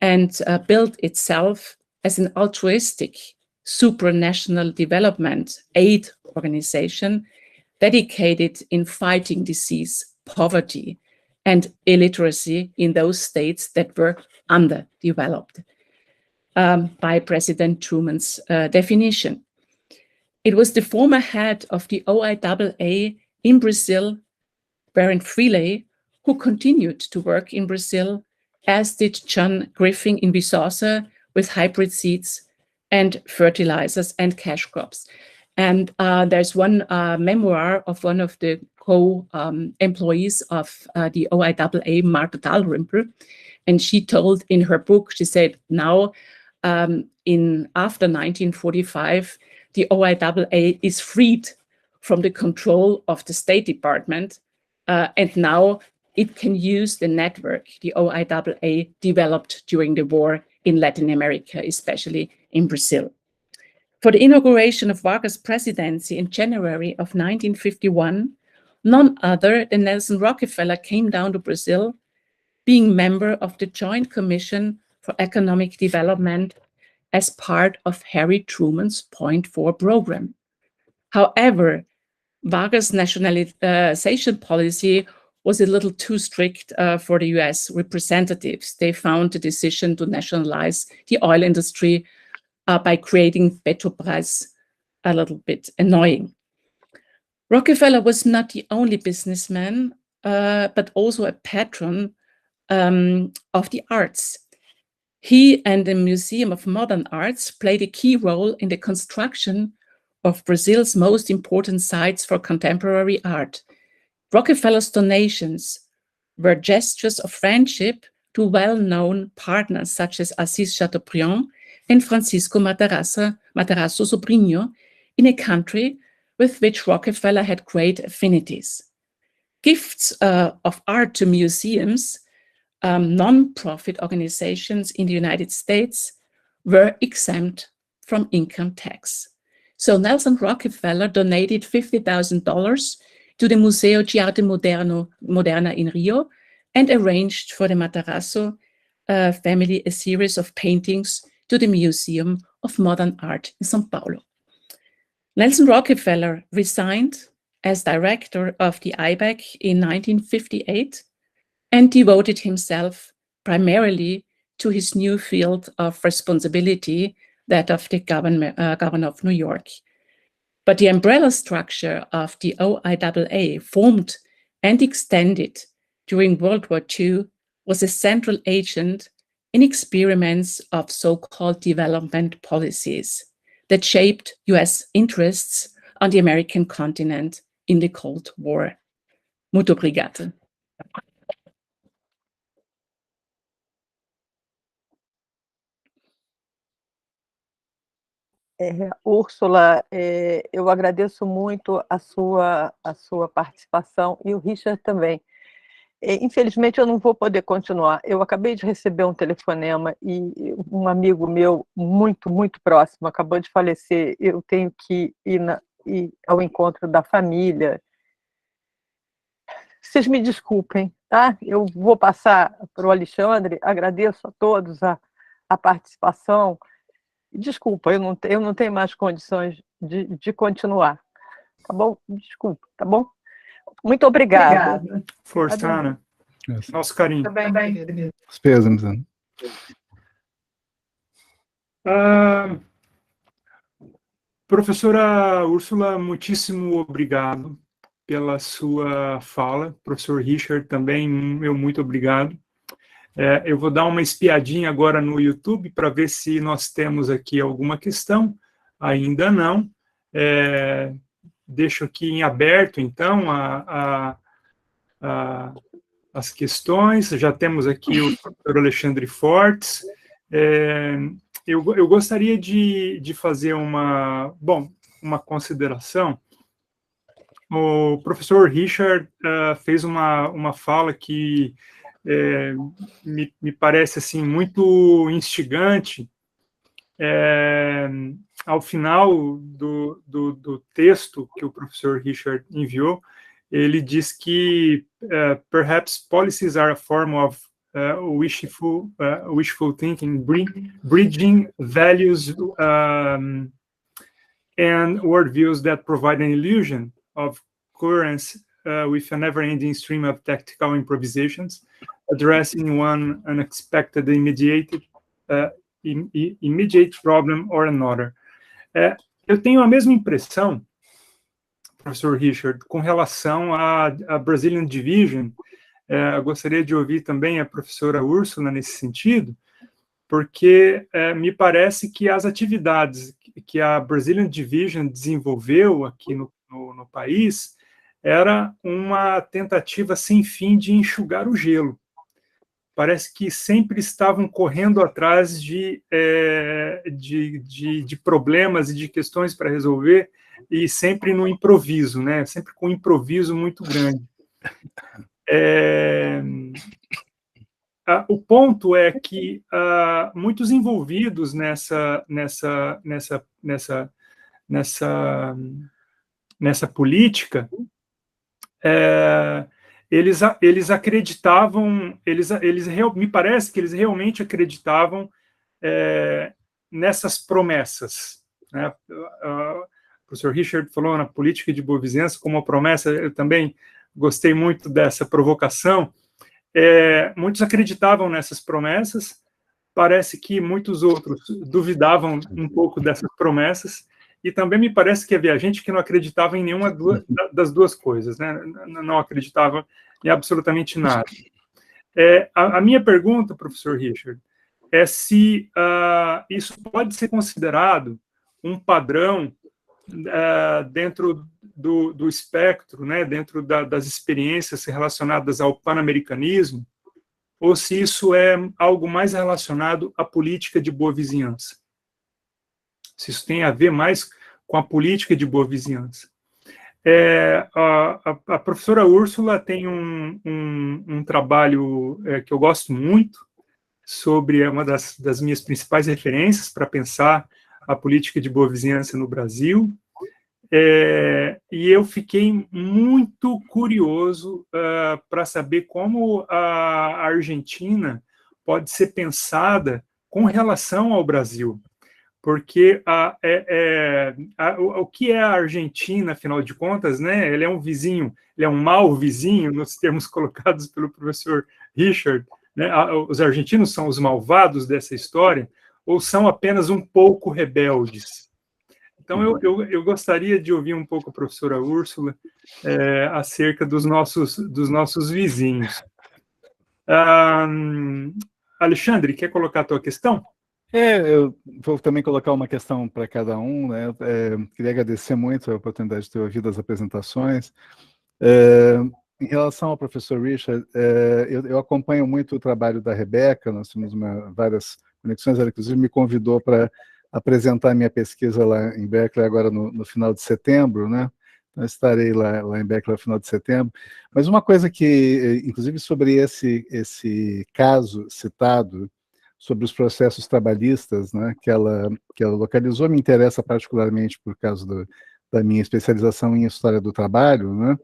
and built itself as an altruistic supranational development aid organization dedicated in fighting disease, poverty, and illiteracy in those states that were underdeveloped by President Truman's definition. It was the former head of the OIAA in Brazil, Baron Freeley, who continued to work in Brazil, as did John Griffin in Viçosa with hybrid seeds and fertilizers and cash crops. And there's one memoir of one of the co-employees of the OIAA, Martha Dalrymple, and she told in her book, she said, now after 1945, the OIAA is freed from the control of the State Department, and now it can use the network the OIAA developed during the war in Latin America, especially in Brazil. For the inauguration of Vargas' presidency in January of 1951, none other than Nelson Rockefeller came down to Brazil, being member of the Joint Commission for Economic Development as part of Harry Truman's Point 4 program. However, Vargas' nationalization policy was a little too strict for the US representatives. They found the decision to nationalize the oil industry by creating Petrobras a little bit annoying. Rockefeller was not the only businessman, but also a patron of the arts. He and the Museum of Modern Arts played a key role in the construction of Brazil's most important sites for contemporary art. Rockefeller's donations were gestures of friendship to well-known partners such as Assis Chateaubriand and Francisco Matarazzo Sobrinho in a country with which Rockefeller had great affinities. Gifts of art to museums, non-profit organizations in the United States, were exempt from income tax. So Nelson Rockefeller donated $50,000 to the Museo de Arte Moderna in Rio and arranged for the Matarazzo family a series of paintings to the Museum of Modern Art in São Paulo. Nelson Rockefeller resigned as director of the IBEC in 1958 and devoted himself primarily to his new field of responsibility, that of the governor of New York. But the umbrella structure of the OIAA, formed and extended during World War II, was a central agent in experiments of so-called development policies that shaped US interests on the American continent in the Cold War. Muito obrigada. Ursula, eu agradeço muito a sua participação e o Richard também. Infelizmente, eu não vou poder continuar. Eu acabei de receber um telefonema e um amigo meu muito, muito próximo acabou de falecer. Eu tenho que ir ao encontro da família. vocês me desculpem, tá? Eu vou passar para o Alexandre, agradeço a todos a participação. Desculpa, eu não tenho mais condições de continuar, tá bom? Desculpa, tá bom? Muito obrigada. Força, Ana. Nosso carinho. Também. Os pêsames, Ana. Professora Ursula, muitíssimo obrigado pela sua fala. Professor Richard, também, meu muito obrigado. Eu vou dar uma espiadinha agora no YouTube para ver se nós temos aqui alguma questão. Ainda não. Deixo aqui em aberto, então, as questões. Já temos aqui o professor Alexandre Fortes. Eu gostaria de fazer uma consideração. O professor Richard fez uma fala que me parece assim, muito instigante. Ao final do texto que o professor Richard enviou, ele diz que perhaps policies are a form of wishful thinking, bridging values and worldviews that provide an illusion of coherence with a never-ending stream of tactical improvisations, addressing one unexpected immediate problem or another. Eu tenho a mesma impressão, professor Richard, com relação à Brazilian Division. Eu gostaria de ouvir também a professora Ursula nesse sentido, porque me parece que as atividades que a Brazilian Division desenvolveu aqui no país era uma tentativa sem fim de enxugar o gelo. Parece que sempre estavam correndo atrás de problemas e de questões para resolver, e sempre no improviso, né? Sempre com um improviso muito grande. O ponto é que muitos envolvidos nessa política, eles acreditavam, me parece que eles realmente acreditavam nessas promessas, né? O professor Richard falou na política de boa vizinhança como uma promessa. Eu também gostei muito dessa provocação. Muitos acreditavam nessas promessas, parece que muitos outros duvidavam um pouco dessas promessas, e também me parece que havia gente que não acreditava em nenhuma das duas coisas, né? Não acreditava em absolutamente nada. A minha pergunta, professor Richard, é se isso pode ser considerado um padrão dentro do espectro, né, dentro das experiências relacionadas ao pan-americanismo, ou se isso é algo mais relacionado à política de boa vizinhança. Se isso tem a ver mais com a política de boa vizinhança. A professora Ursula tem um trabalho que eu gosto muito, sobre uma das minhas principais referências para pensar a política de boa vizinhança no Brasil, e eu fiquei muito curioso para saber como a Argentina pode ser pensada com relação ao Brasil, porque o que é a Argentina, afinal de contas, né? Ele é um vizinho, ele é um mau vizinho, nos termos colocados pelo professor Richard, né? Os argentinos são os malvados dessa história, ou são apenas um pouco rebeldes? Então, eu gostaria de ouvir um pouco a professora Ursula acerca dos nossos vizinhos. Alexandre, quer colocar a tua questão? Eu vou também colocar uma questão para cada um, né? Queria agradecer muito a oportunidade de ter ouvido as apresentações. Em relação ao professor Richard, eu acompanho muito o trabalho da Rebeca, nós temos várias conexões, ela inclusive me convidou para apresentar minha pesquisa lá em Berkeley agora no final de setembro, né? Então, eu estarei lá em Berkeley no final de setembro. Mas uma coisa que, inclusive sobre esse caso citado, sobre os processos trabalhistas, né, que ela localizou, me interessa particularmente por causa da minha especialização em História do Trabalho, né?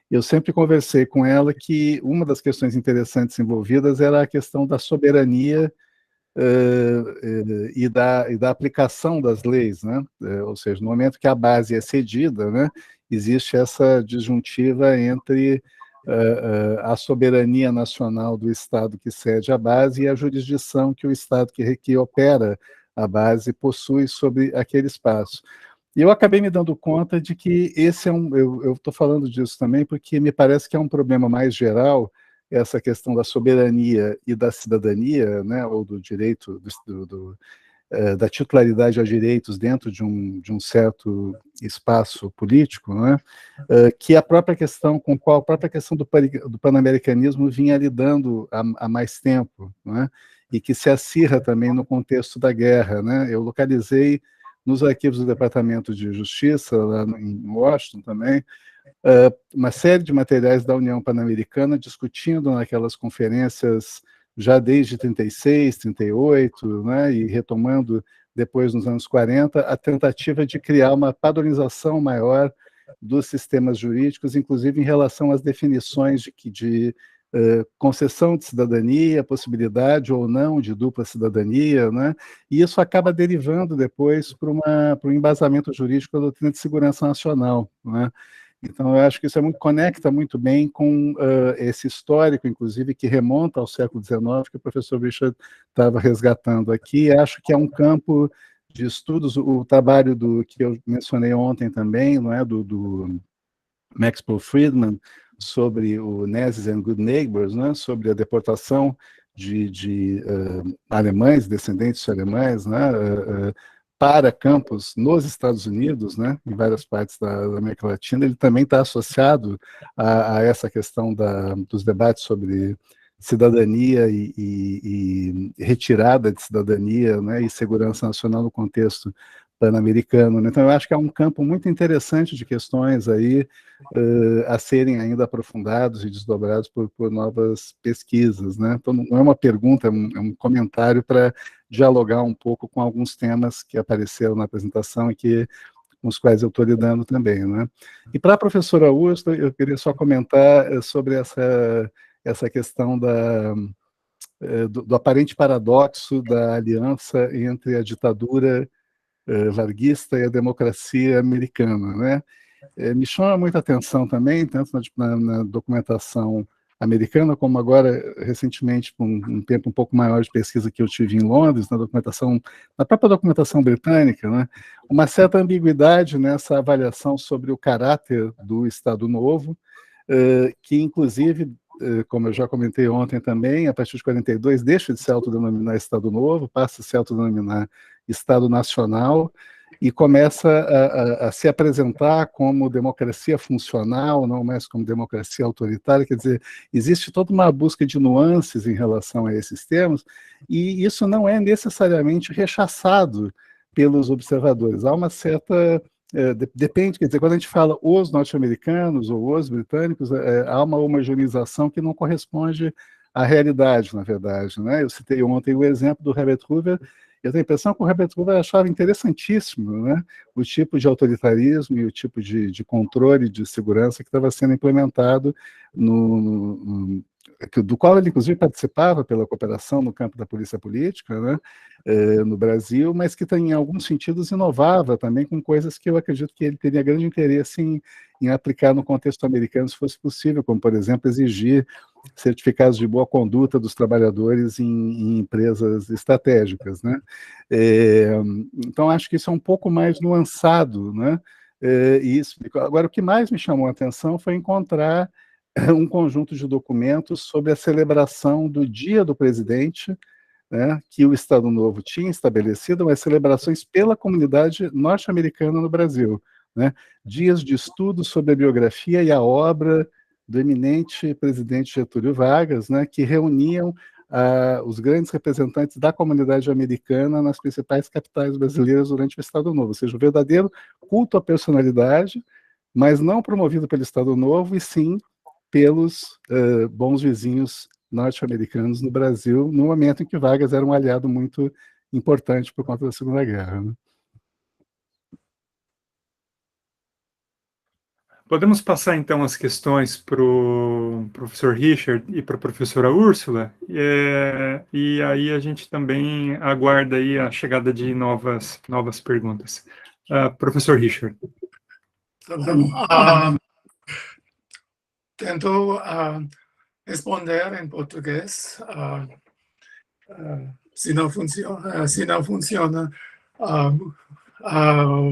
eu sempre conversei com ela que uma das questões interessantes envolvidas era a questão da soberania e da aplicação das leis, né? Ou seja, no momento que a base é cedida, né, existe essa disjuntiva entre a soberania nacional do Estado que cede a base e a jurisdição que o Estado que opera a base possui sobre aquele espaço. E eu acabei me dando conta de que esse é eu estou falando disso também porque me parece que é um problema mais geral, essa questão da soberania e da cidadania, né, ou do direito, da titularidade a direitos dentro de um certo espaço político, né, que a própria questão com qual a própria questão do pan-americanismo vinha lidando há mais tempo, né, e que se acirra também no contexto da guerra, né. Eu localizei nos arquivos do Departamento de Justiça, lá em Washington também, uma série de materiais da União Pan-Americana discutindo naquelas conferências já desde 36, 38, né, e retomando depois nos anos 40, a tentativa de criar uma padronização maior dos sistemas jurídicos, inclusive em relação às definições de concessão de cidadania, possibilidade ou não de dupla cidadania, né? E isso acaba derivando depois para um embasamento jurídico da doutrina de segurança nacional, né? Então, eu acho que isso conecta muito bem com esse histórico, inclusive, que remonta ao século XIX, que o professor Richard estava resgatando aqui. Acho que é um campo de estudos, o trabalho que eu mencionei ontem também, não é, do Maxwell Friedman, sobre o Nazis and Good Neighbors, né, sobre a deportação de alemães, descendentes de alemães, né, para campos nos Estados Unidos, né, em várias partes da América Latina. Ele também está associado a essa questão dos debates sobre cidadania e retirada de cidadania, né, e segurança nacional no contexto pan-americano, né? Então, eu acho que é um campo muito interessante de questões aí a serem ainda aprofundados e desdobrados por novas pesquisas, né? Então, não é uma pergunta, é um comentário para dialogar um pouco com alguns temas que apareceram na apresentação e com os quais eu estou lidando também, né? E para a professora Ursula, eu queria só comentar sobre essa questão do aparente paradoxo da aliança entre a ditadura varguista e a democracia americana, né? Me chama muita atenção também, tanto na documentação americana, como agora, recentemente, com um tempo um pouco maior de pesquisa que eu tive em Londres, na própria documentação britânica, né, uma certa ambiguidade nessa avaliação sobre o caráter do Estado Novo, que, inclusive, como eu já comentei ontem também, a partir de 42, deixa de se autodenominar Estado Novo, passa a se autodenominar Estado Nacional, e começa a se apresentar como democracia funcional, não mais como democracia autoritária. Quer dizer, existe toda uma busca de nuances em relação a esses termos, e isso não é necessariamente rechaçado pelos observadores. Há uma certa... depende, quer dizer, quando a gente fala os norte-americanos ou os britânicos, há uma homogeneização que não corresponde à realidade, na verdade, né? Eu citei ontem o exemplo do Herbert Hoover. Eu tenho a impressão que o Herbert Hoover achava interessantíssimo, né, o tipo de autoritarismo e o tipo de controle de segurança que estava sendo implementado, do qual ele, inclusive, participava pela cooperação no campo da polícia política, né, no Brasil, mas que, em alguns sentidos, inovava também com coisas que eu acredito que ele teria grande interesse em aplicar no contexto americano, se fosse possível, como, por exemplo, exigir certificados de boa conduta dos trabalhadores em empresas estratégicas, né? Então, acho que isso é um pouco mais nuançado, né? Agora, o que mais me chamou a atenção foi encontrar um conjunto de documentos sobre a celebração do Dia do Presidente, né, que o Estado Novo tinha estabelecido, mas celebrações pela comunidade norte-americana no Brasil, né? Dias de estudo sobre a biografia e a obra do eminente presidente Getúlio Vargas, né, que reuniam os grandes representantes da comunidade americana nas principais capitais brasileiras durante o Estado Novo, ou seja, o verdadeiro culto à personalidade, mas não promovido pelo Estado Novo, e sim pelos bons vizinhos norte-americanos no Brasil, no momento em que Vargas era um aliado muito importante por conta da Segunda Guerra, né? Podemos passar, então, as questões para o professor Richard e para a professora Ursula, e aí a gente também aguarda aí a chegada de novas perguntas. Professor Richard. Tento responder em português. Se não funciona,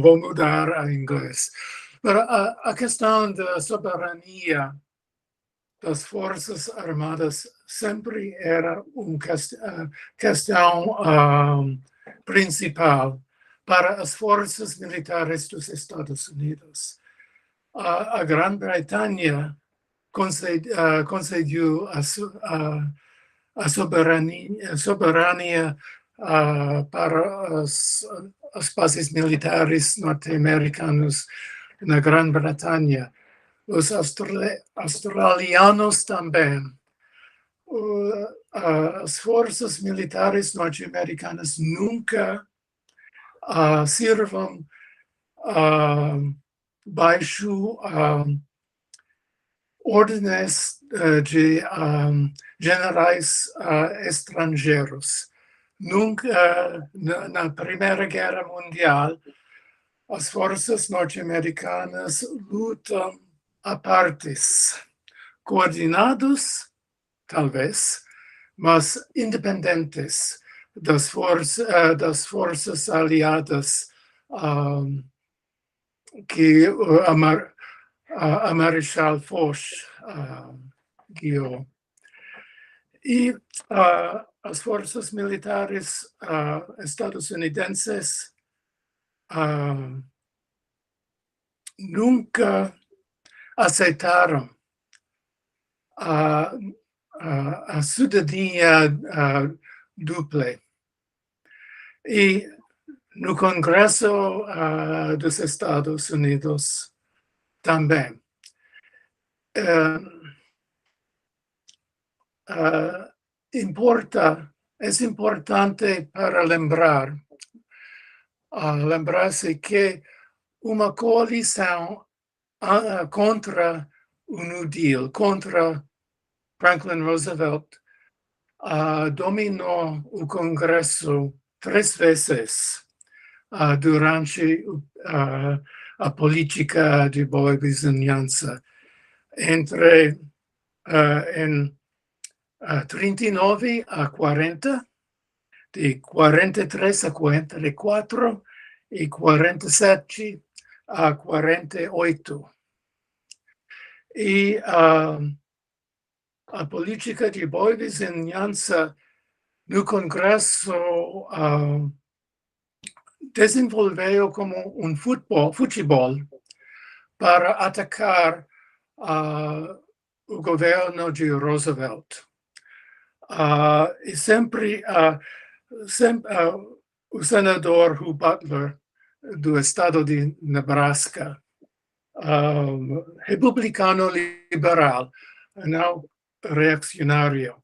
vou mudar a inglês. A questão da soberania das Forças Armadas sempre era uma questão principal para as forças militares dos Estados Unidos. A Grã-Bretanha concedeu a soberania para as bases militares norte-americanas na Grã-Bretanha. Os australianos também. As forças militares norte-americanas nunca sirvam baixo ordens de generais estrangeiros. Nunca, na Primeira Guerra Mundial, as forças norte-americanas lutam a partes, coordenados, talvez, mas independentes das forças aliadas que a Marechal Foch guiou. E as forças militares estadunidenses nunca aceitaram a cidadania dupla. E no Congresso dos Estados Unidos também. É importante para lembrar-se que uma coalição contra o New Deal, contra Franklin Roosevelt, dominou o Congresso 3 vezes durante a política de boa vizinhança, entre em 39 a 40, de 43 a 44 e 47 a 48. E a política de boa vizinhança no Congresso desenvolveu como um futebol para atacar o governo de Roosevelt. E sempre o senador Hugh Butler, do estado de Nebraska, republicano liberal, não reacionário,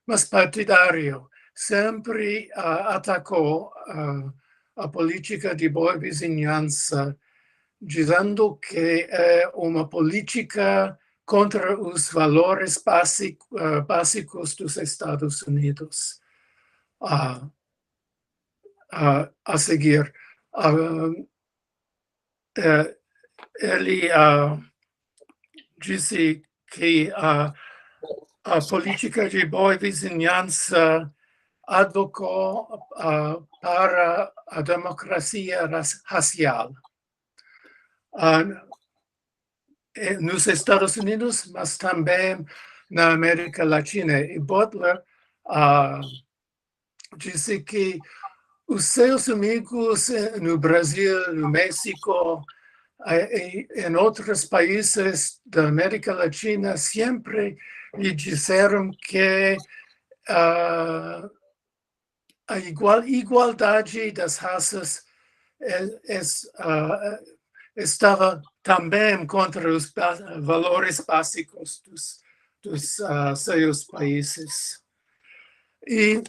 mas partidário, sempre atacou a política de boa vizinhança, dizendo que é uma política contra os valores básicos dos Estados Unidos. A seguir, ele disse que a política de boa vizinhança advocou para a democracia racial nos Estados Unidos, mas também na América Latina. E Butler disse que os seus amigos no Brasil, no México e em outros países da América Latina sempre lhe disseram que a igualdade das raças estava também contra os valores básicos dos seus países. E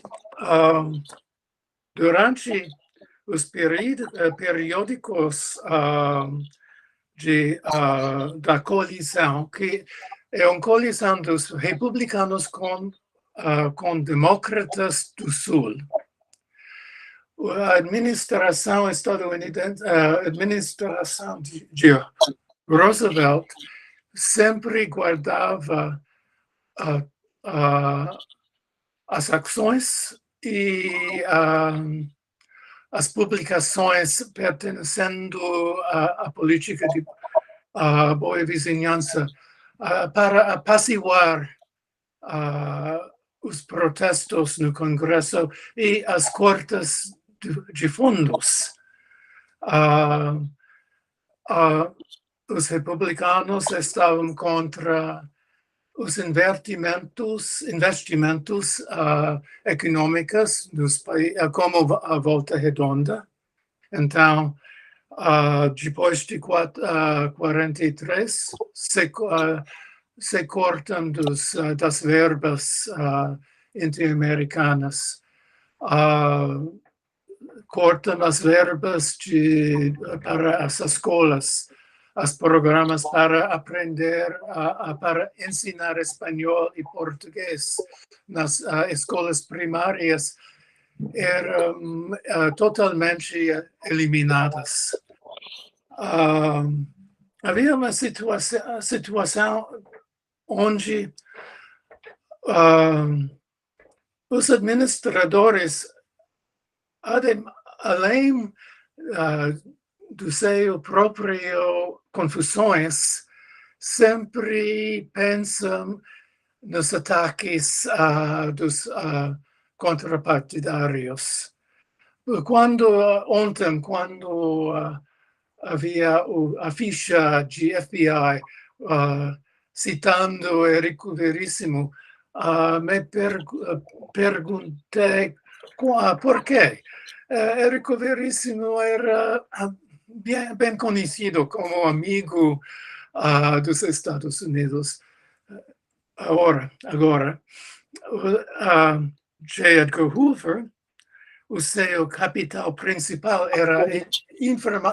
durante os periódicos da coalizão, que é uma coalizão dos republicanos com demócratas do Sul. A administração estadunidense, a administração de Roosevelt sempre guardava as ações e as publicações pertencendo à política de boa vizinhança para apaciguar os protestos no Congresso e as cortes de fundos. Os republicanos estavam contra os investimentos econômicos nos países, como a volta redonda. Então, depois de 43, se cortam das verbas interamericanas. Cortam as verbas para as escolas, os programas para aprender, para ensinar espanhol e português nas escolas primárias eram totalmente eliminadas. Havia uma situação onde os administradores, além do seu próprio confusões, sempre pensam nos ataques dos contrapartidários. Ontem, quando havia a ficha de FBI citando Érico Veríssimo, me perguntei por quê. Érico Veríssimo era bem conhecido como amigo dos Estados Unidos. Agora, J. Edgar Hoover, o seu capital principal era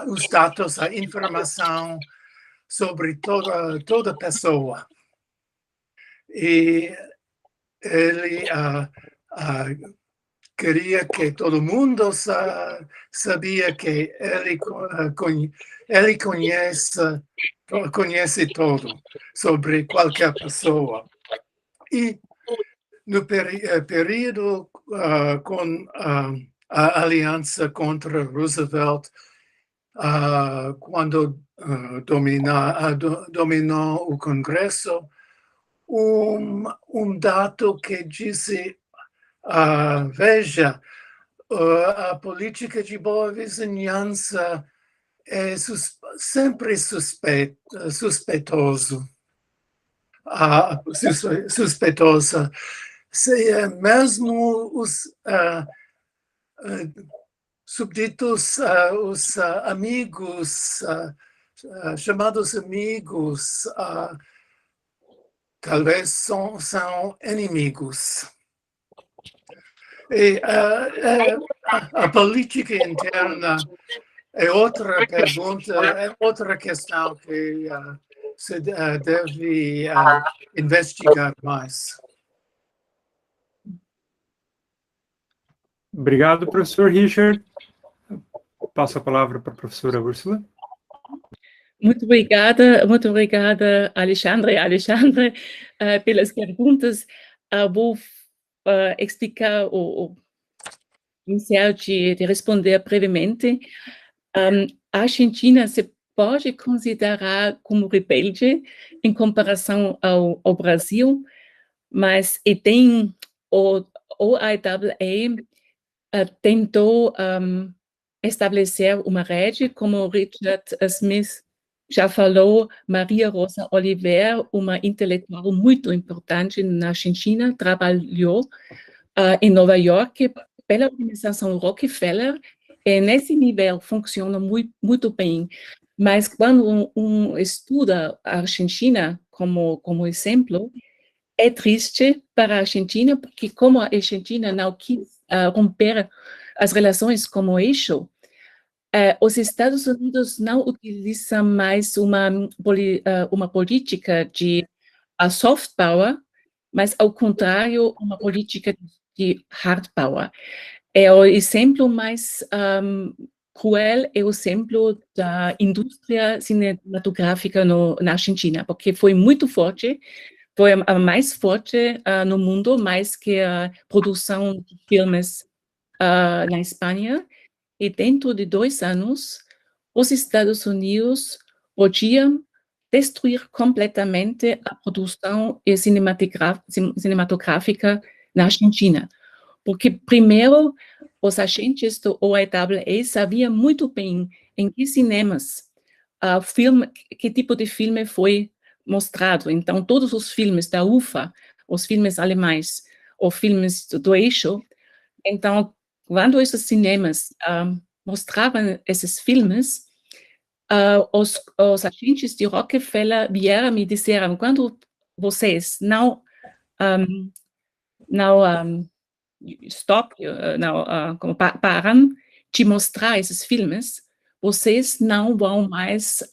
os dados, a informação sobre toda pessoa. E ele queria que todo mundo sabia que ele conhece tudo sobre qualquer pessoa. E no período com a aliança contra Roosevelt, quando dominou o Congresso, dado que disse veja, a política de boa vizinhança é sempre suspeitosa. Se mesmo os súbditos, os amigos, chamados amigos, talvez são inimigos. E a política interna é outra pergunta, é outra questão que se deve investigar mais. Obrigado, professor Richard. Passo a palavra para a professora Ursula. Muito obrigada, Alexandre, pelas perguntas. Vou explicar iniciar de responder brevemente. A Argentina se pode considerar como rebelde em comparação ao Brasil, mas tem o OIAA tentou estabelecer uma rede, como Richard Smith já falou. Maria Rosa Oliver, uma intelectual muito importante na Argentina, trabalhou em Nova York pela organização Rockefeller, e nesse nível funciona muito bem. Mas quando estuda a Argentina como exemplo, é triste para a Argentina, porque como a Argentina não quis romper as relações como eixo, Os Estados Unidos não utilizam mais uma política de soft power, mas, ao contrário, uma política de hard power. O exemplo mais cruel é o exemplo da indústria cinematográfica na Argentina, porque foi muito forte, foi a mais forte no mundo, mais que a produção de filmes na Espanha. E dentro de 2 anos, os Estados Unidos podiam destruir completamente a produção cinematográfica na Argentina. Porque, primeiro, os agentes do OAA sabiam muito bem em que cinemas que tipo de filme foi mostrado. Então, todos os filmes da UFA, os filmes alemães, ou filmes do eixo, então, quando esses cinemas mostravam esses filmes, os agentes de Rockefeller vieram e disseram: quando vocês não param de mostrar esses filmes, vocês não vão mais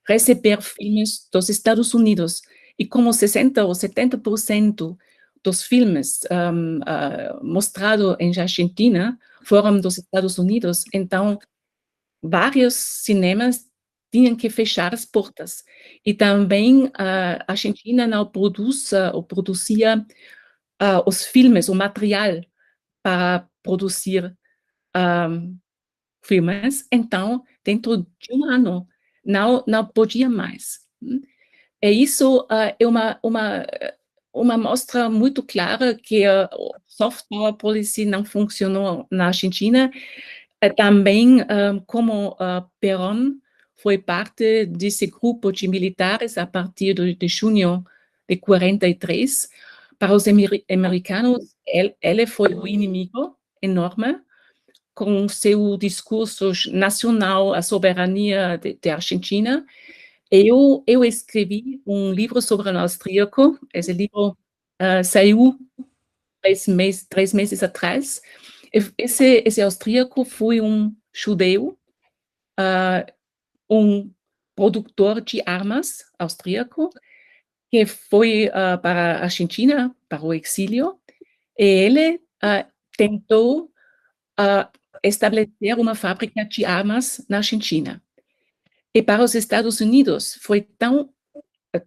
receber filmes dos Estados Unidos. E como 60% ou 70% dos filmes mostrados em Argentina foram dos Estados Unidos, então vários cinemas tinham que fechar as portas. E também a Argentina não produzia os filmes, o material para produzir filmes. Então, dentro de um ano, não podia mais. E isso é uma mostra muito clara que a soft power policy não funcionou na Argentina. Também, como Perón foi parte desse grupo de militares a partir de junho de 43, para os americanos, ele foi um inimigo enorme, com seu discurso nacional, a soberania da Argentina. Eu escrevi um livro sobre o austríaco. Esse livro saiu 3 meses atrás. Esse austríaco foi um judeu, um produtor de armas austríaco, que foi para a Argentina, para o exílio, e ele tentou estabelecer uma fábrica de armas na Argentina. E para os Estados Unidos foi tão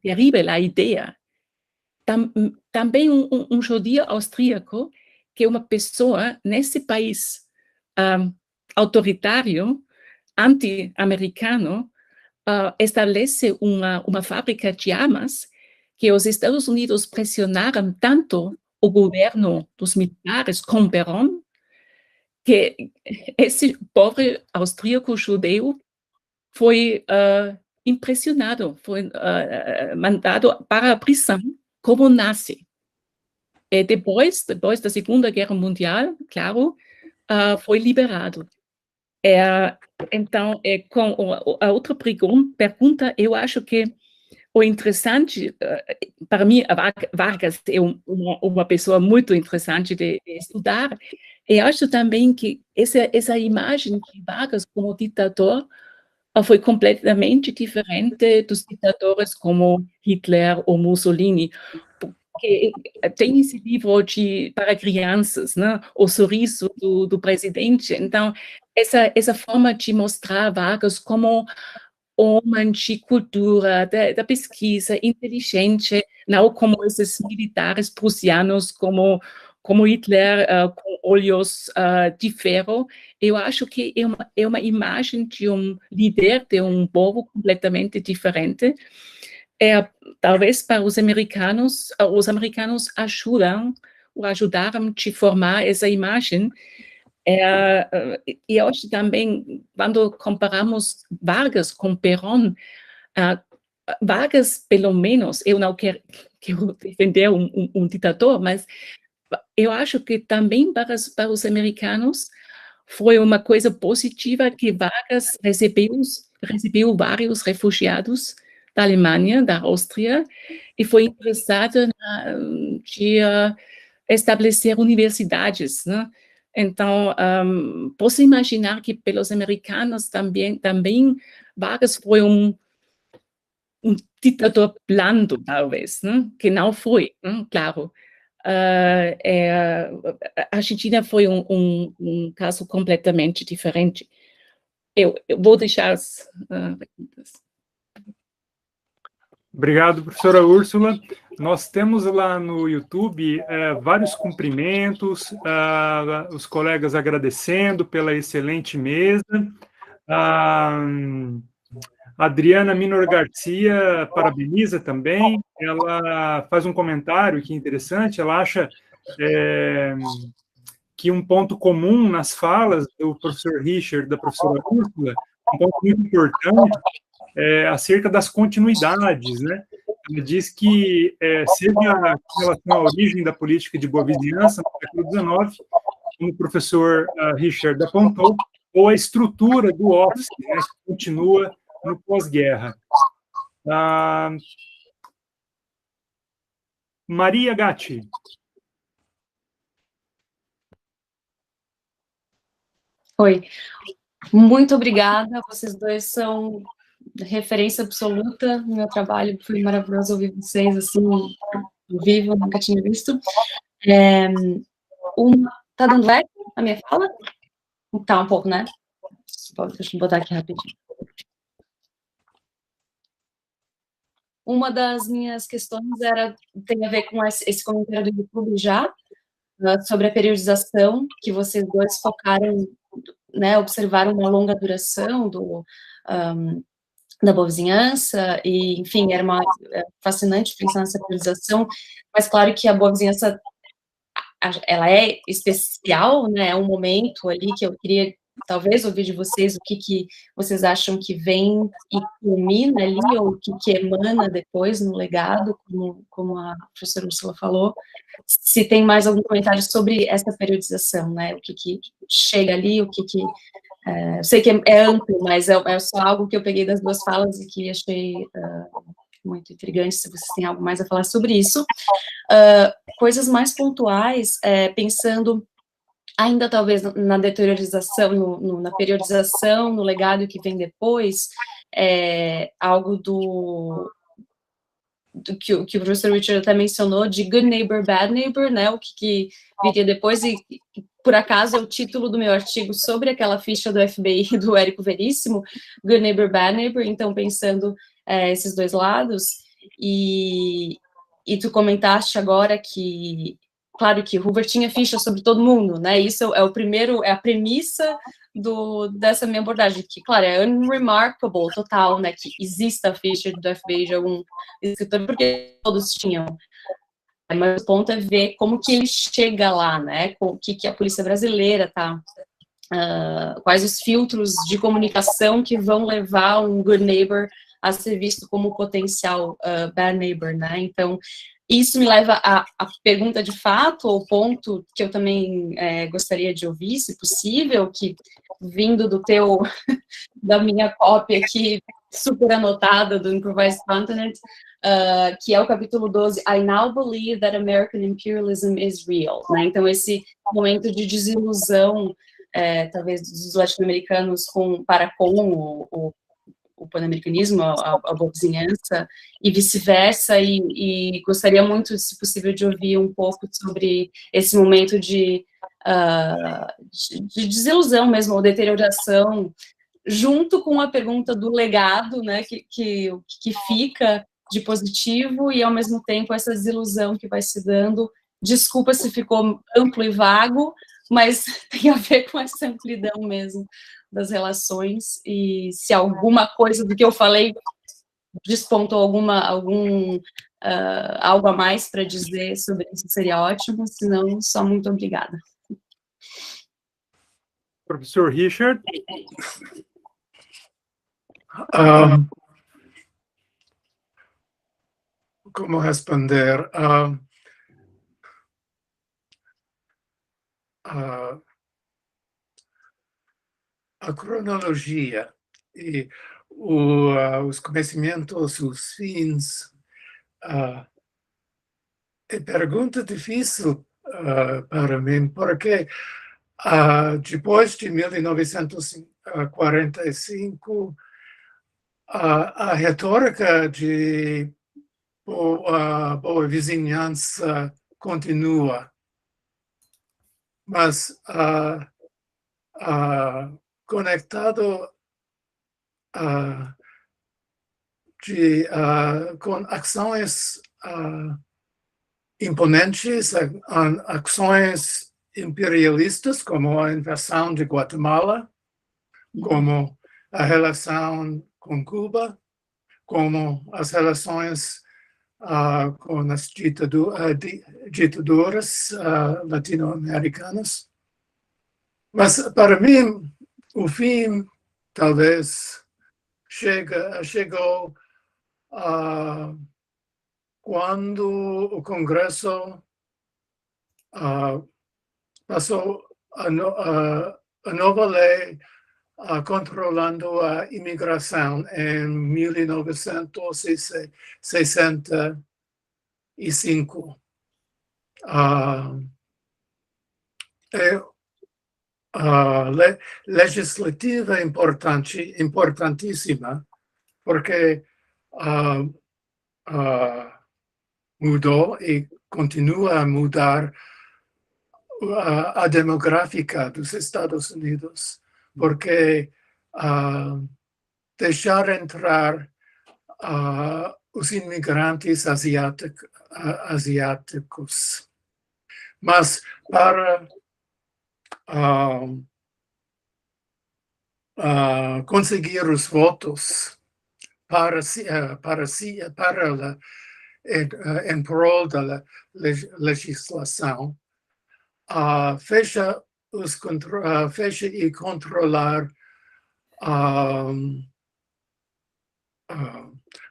terrível a ideia. Também um judeu austríaco, que é uma pessoa nesse país autoritário, anti-americano, estabelece uma fábrica de armas, que os Estados Unidos pressionaram tanto o governo dos militares com Perón, que esse pobre austríaco judeu foi impressionado, foi mandado para a prisão como nazi. E depois da Segunda Guerra Mundial, claro, foi liberado. Então, com a outra pergunta, eu acho que o interessante, para mim, Vargas é uma pessoa muito interessante de estudar. E acho também que essa imagem de Vargas como ditador foi completamente diferente dos ditadores como Hitler ou Mussolini. Porque tem esse livro para crianças, né? O sorriso do presidente. Então, essa forma de mostrar Vargas como homem de cultura, da pesquisa, inteligente, não como esses militares prussianos, como Hitler, com olhos de ferro. Eu acho que é uma imagem de um líder, de um povo completamente diferente. Talvez para os americanos ajudaram a formar essa imagem. E eu acho também, quando comparamos Vargas com Perón, Vargas, pelo menos, eu não quero defender um ditador, mas eu acho que também para os americanos foi uma coisa positiva que Vargas recebeu vários refugiados da Alemanha, da Áustria, e foi interessado de estabelecer universidades, né? Então, posso imaginar que pelos americanos também Vargas foi um ditador blando, talvez, né? Que não foi, claro. A Argentina foi um caso completamente diferente. Eu vou deixar as perguntas. Obrigado, professora Ursula. Nós temos lá no YouTube vários cumprimentos, os colegas agradecendo pela excelente mesa. A Adriana Minor Garcia parabeniza também. Ela faz um comentário que é interessante. Ela acha que um ponto comum nas falas do professor Richard, da professora Ursula, um ponto muito importante, acerca das continuidades, né? Ela diz que, seja em relação à origem da política de boa vizinhança no século XIX, como o professor Richard apontou, ou a estrutura do UFSC, né, que continua no pós-guerra. Maria Gatti. Oi, muito obrigada, vocês dois são referência absoluta no meu trabalho, foi maravilhoso ouvir vocês, assim, ao vivo, nunca tinha visto. Tá dando eco a minha fala? Tá um pouco, né? Deixa eu botar aqui rapidinho. Uma das minhas questões tem a ver com esse comentário do YouTube já, sobre a periodização, que vocês dois focaram, né, observaram uma longa duração da boa vizinhança, e, enfim, era fascinante pensar nessa periodização, mas claro que a boa vizinhança, ela é especial, né, é um momento ali que eu queria, talvez, ouvir de vocês o que vocês acham que vem e culmina ali, ou o que emana depois no legado, como a professora Ursula falou. Se tem mais algum comentário sobre essa periodização, né, o que chega ali, eu sei que é amplo, mas é só algo que eu peguei das duas falas e que achei muito intrigante, se vocês têm algo mais a falar sobre isso. Coisas mais pontuais, pensando ainda talvez na deteriorização, na periodização, no legado que vem depois, algo do que o professor Richard até mencionou, de Good Neighbor, Bad Neighbor, né, o que viria depois, e por acaso é o título do meu artigo sobre aquela ficha do FBI do Érico Veríssimo, Good Neighbor, Bad Neighbor, então pensando esses dois lados, e tu comentaste agora que, claro que Hoover tinha ficha sobre todo mundo, né, isso é a premissa dessa minha abordagem, que, claro, é unremarkable, total, né, que exista a ficha do FBI de algum escritor, porque todos tinham. Mas o ponto é ver como que ele chega lá, né, com o que a polícia brasileira tá, quais os filtros de comunicação que vão levar um good neighbor a ser visto como potencial bad neighbor, né, então isso me leva à pergunta de fato, ou ponto que eu também gostaria de ouvir, se possível, que vindo da minha cópia aqui, super anotada do Improvised Continent, que é o capítulo 12, I now believe that American imperialism is real, né? Então, esse momento de desilusão, talvez, dos latino-americanos para com o pan-americanismo, a boa vizinhança, e vice-versa, e gostaria muito, se possível, de ouvir um pouco sobre esse momento de desilusão mesmo, ou deterioração, junto com a pergunta do legado, né, que fica de positivo, e ao mesmo tempo essa desilusão que vai se dando. Desculpa se ficou amplo e vago, mas tem a ver com essa amplidão mesmo das relações, e se alguma coisa do que eu falei despontou algo a mais para dizer sobre isso, seria ótimo, senão, só muito obrigada. Professor Richard. Como responder? A cronologia e os conhecimentos, os fins, é pergunta difícil para mim, porque Depois de 1945, a retórica de boa vizinhança continua, mas conectado com ações imponentes, ações imperialistas, como a invasão de Guatemala, como a relação com Cuba, como as relações com as ditaduras latino-americanas. Mas, para mim, o fim, talvez, chegou quando o Congresso passou a nova lei controlando a imigração em 1965. Legislativa importantíssima, porque mudou e continua a mudar a demográfica dos Estados Unidos, porque deixar entrar os imigrantes asiáticos. Mas para conseguir os votos em prol da legislação, fecha e controlar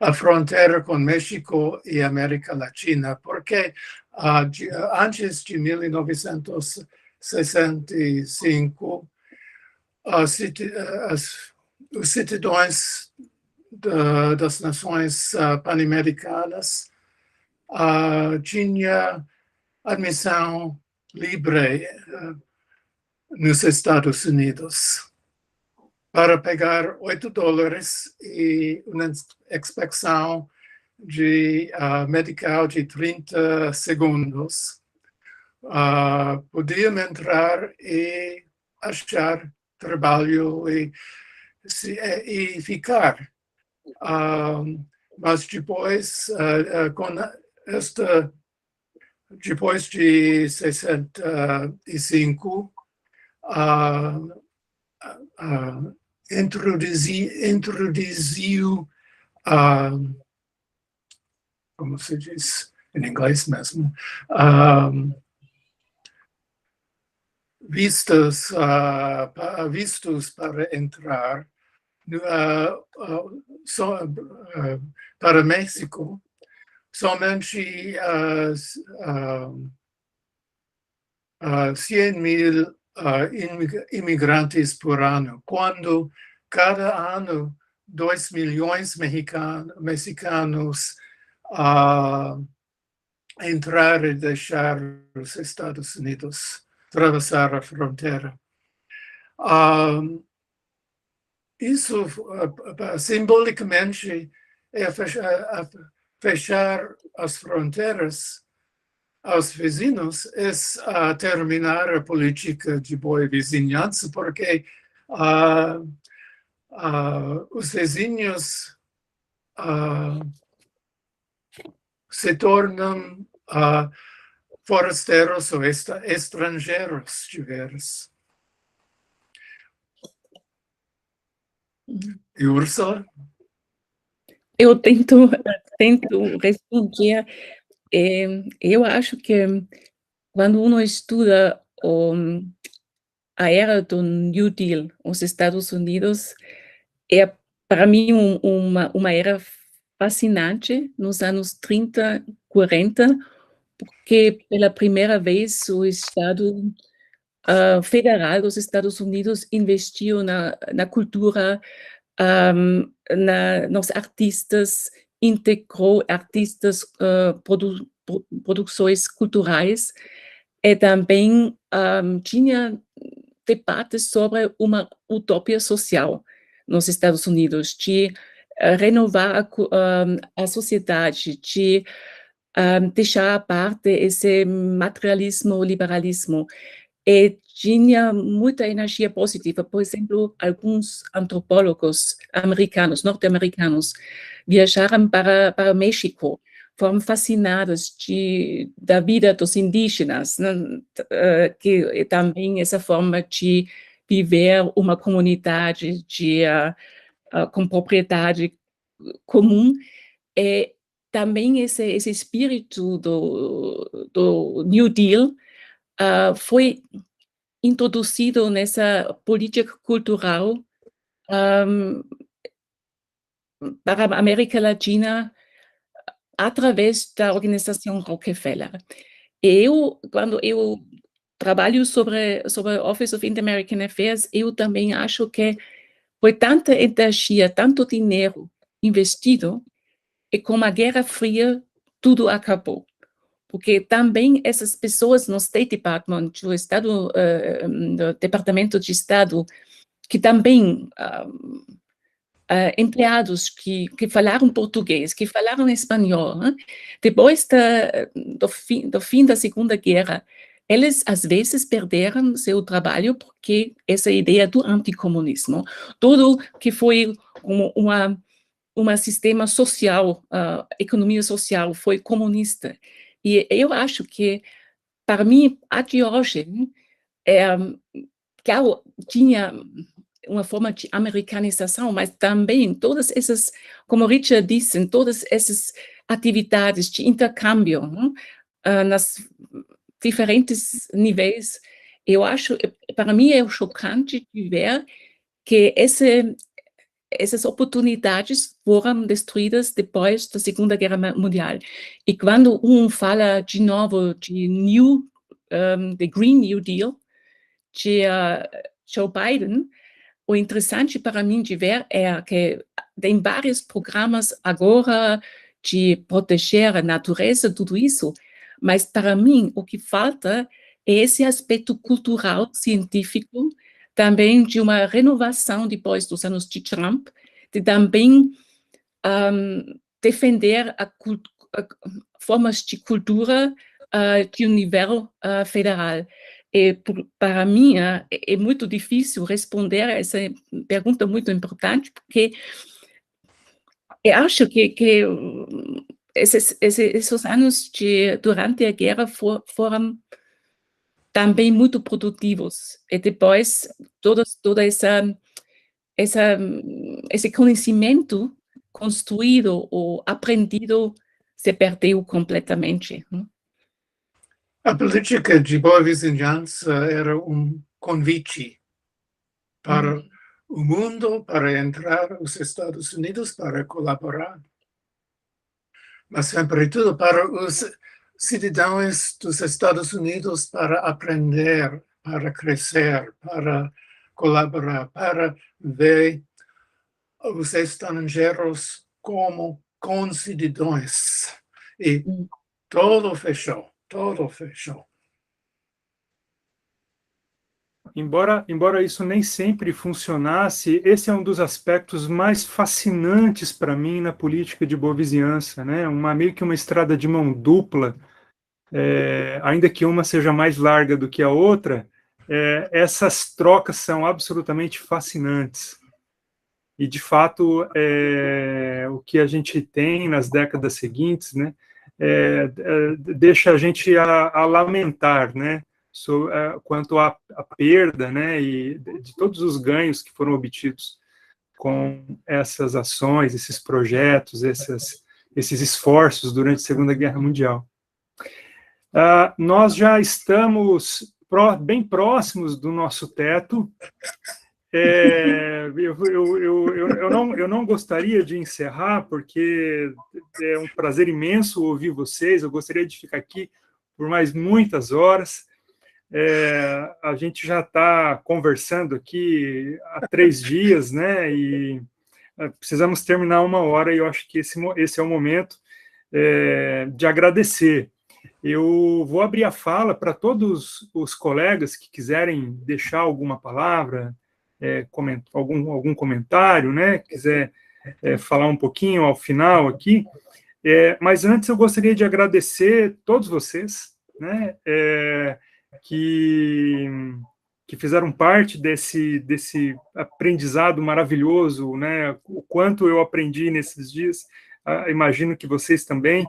a fronteira com México e América Latina, porque antes de 1965, os cidadãos das nações pan-americanas tinham admissão livre nos Estados Unidos para pagar $8 e uma inspeção medical de 30 segundos. Podiam entrar e achar trabalho e ficar. Mas depois, depois de 65, introduziu, como se diz em inglês mesmo, vistos para entrar para México, somente 100,000 imigrantes por ano, quando cada ano 2 milhões mexicanos entrar e deixar os Estados Unidos, atravessar a fronteira. Isso, simbolicamente, é fechar as fronteiras aos vizinhos, é terminar a política de boa vizinhança, porque os vizinhos se tornam forasteiros ou estrangeiros diversos. E Ursula? Eu tento responder. Eu acho que quando uno estuda a era do New Deal, os Estados Unidos, é para mim uma era fascinante nos anos 30, 40, porque pela primeira vez o Estado federal dos Estados Unidos investiu na cultura, nos artistas, integrou artistas, produções culturais, e também tinha debates sobre uma utopia social nos Estados Unidos, de renovar a sociedade, de deixar à parte esse materialismo, liberalismo. E tinha muita energia positiva. Por exemplo, alguns antropólogos americanos, norte-americanos, viajaram para México, foram fascinados da vida dos indígenas, né? Que também essa forma de viver uma comunidade com propriedade comum, e também esse espírito do New Deal foi introduzido nessa política cultural para a América Latina através da organização Rockefeller. Quando eu trabalho sobre Office of Inter-American Affairs, eu também acho que foi tanta energia, tanto dinheiro investido, e com a Guerra Fria tudo acabou. Porque também essas pessoas no State Department, do Departamento de Estado, que também empregados que falaram português, que falaram espanhol, né? Depois do fim da Segunda Guerra, eles às vezes perderam seu trabalho porque essa ideia do anticomunismo, tudo que foi um sistema social, economia social, foi comunista. E eu acho que, para mim, até hoje, claro, tinha uma forma de americanização, mas também todas essas, como Richard disse, todas essas atividades de intercâmbio, nas diferentes níveis, eu acho, para mim é chocante de ver que essas oportunidades foram destruídas depois da Segunda Guerra Mundial. E quando fala de novo de the Green New Deal, de Joe Biden, o interessante para mim de ver é que tem vários programas agora de proteger a natureza, tudo isso, mas para mim o que falta é esse aspecto cultural, científico, também de uma renovação depois dos anos de Trump, de também defender formas de cultura de um nível federal. E para mim é muito difícil responder a essa pergunta muito importante, porque eu acho que esses anos durante a guerra foram também muito produtivos. E depois, todo esse conhecimento construído ou aprendido se perdeu completamente. A política de boa vizinhança era convite para o mundo, para entrar os Estados Unidos, para colaborar, mas, sobretudo, para os cidadãos dos Estados Unidos para aprender, para crescer, para colaborar, para ver os estrangeiros como concidadãos. E tudo fechou. Embora isso nem sempre funcionasse, esse é um dos aspectos mais fascinantes para mim na política de boa vizinhança, né? Meio que uma estrada de mão dupla, ainda que uma seja mais larga do que a outra, essas trocas são absolutamente fascinantes. E, de fato, o que a gente tem nas décadas seguintes, né, deixa a gente a lamentar, né? Quanto à perda, né, e de todos os ganhos que foram obtidos com essas ações, esses projetos, esses esforços durante a Segunda Guerra Mundial. Nós já estamos bem próximos do nosso teto. Eu não gostaria de encerrar, porque é um prazer imenso ouvir vocês. Eu gostaria de ficar aqui por mais muitas horas. A gente já está conversando aqui há 3 dias, né? E precisamos terminar 1 hora, e eu acho que esse é o momento de agradecer. Eu vou abrir a fala para todos os colegas que quiserem deixar alguma palavra, algum comentário, né? Quiser falar um pouquinho ao final aqui. Mas antes eu gostaria de agradecer todos vocês, né? Que fizeram parte desse aprendizado maravilhoso, né? O quanto eu aprendi nesses dias. Imagino que vocês também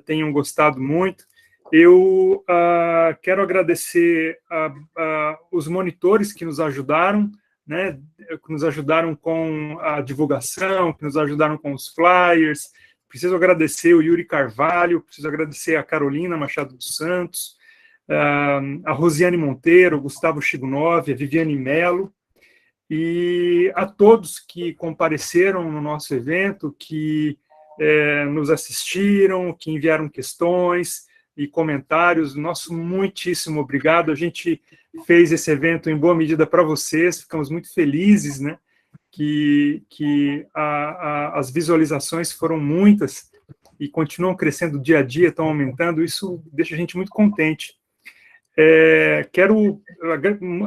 tenham gostado muito. Eu quero agradecer os monitores que nos ajudaram, né, que nos ajudaram com a divulgação, que nos ajudaram com os flyers. Preciso agradecer o Yuri Carvalho, preciso agradecer a Carolina Machado dos Santos, a Rosiane Monteiro, o Gustavo Chigunov, a Viviane Melo, e a todos que compareceram no nosso evento, que nos assistiram, que enviaram questões e comentários. Nosso muitíssimo obrigado. A gente fez esse evento em boa medida para vocês, ficamos muito felizes, né? Que as visualizações foram muitas e continuam crescendo dia a dia, estão aumentando. Isso deixa a gente muito contente. Quero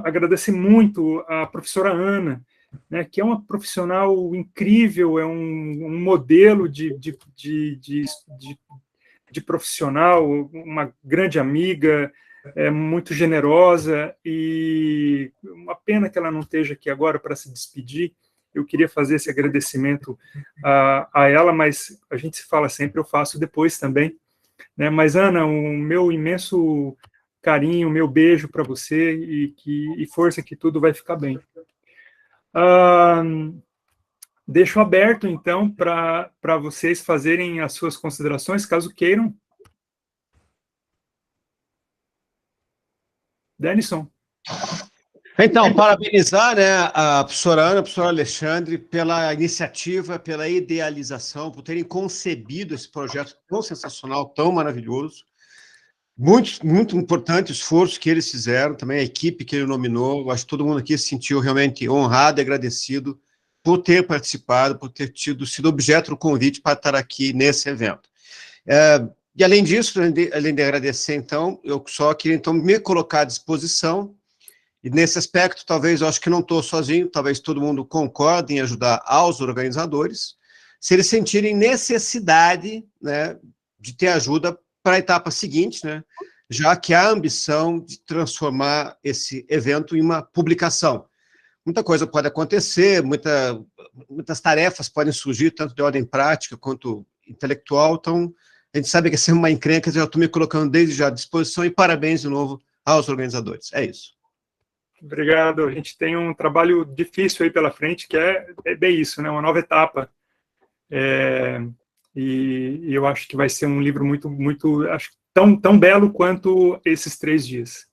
agradecer muito a professora Ana, né, que é uma profissional incrível, é um modelo de profissional, uma grande amiga, muito generosa, e uma pena que ela não esteja aqui agora para se despedir. Eu queria fazer esse agradecimento a ela, mas a gente se fala sempre, eu faço depois também, né? Mas, Ana, o meu imenso carinho, meu beijo para você, e força que tudo vai ficar bem. Deixo aberto, então, para vocês fazerem as suas considerações, caso queiram. Denison. Então, parabenizar, né, a professora Ana, a professora Alexandre, pela iniciativa, pela idealização, por terem concebido esse projeto tão sensacional, tão maravilhoso. Muito importante o esforço que eles fizeram, também a equipe que ele nominou. Eu acho que todo mundo aqui se sentiu realmente honrado e agradecido por ter participado, por ter sido objeto do convite para estar aqui nesse evento. E, além disso, além de agradecer, então, eu só queria, então, me colocar à disposição. E, nesse aspecto, talvez, eu acho que não estou sozinho, talvez todo mundo concorde em ajudar aos organizadores, se eles sentirem necessidade, né, de ter ajuda para a etapa seguinte, né, já que há a ambição de transformar esse evento em uma publicação. Muita coisa pode acontecer, muitas tarefas podem surgir, tanto de ordem prática quanto intelectual, então a gente sabe que essa é uma encrenca, eu já estou me colocando desde já à disposição, e parabéns de novo aos organizadores. É isso. Obrigado. A gente tem um trabalho difícil aí pela frente, que é bem isso, né? Uma nova etapa. E eu acho que vai ser um livro muito acho, tão belo quanto esses 3 dias.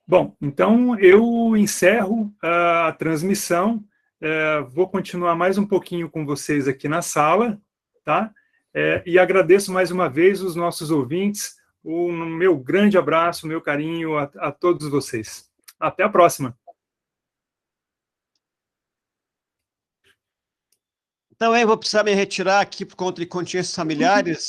Bom, então eu encerro a transmissão. Vou continuar mais um pouquinho com vocês aqui na sala, tá? E agradeço mais uma vez os nossos ouvintes. O meu grande abraço, meu carinho a todos vocês. Até a próxima. Então, eu vou precisar me retirar aqui por conta de contingências familiares.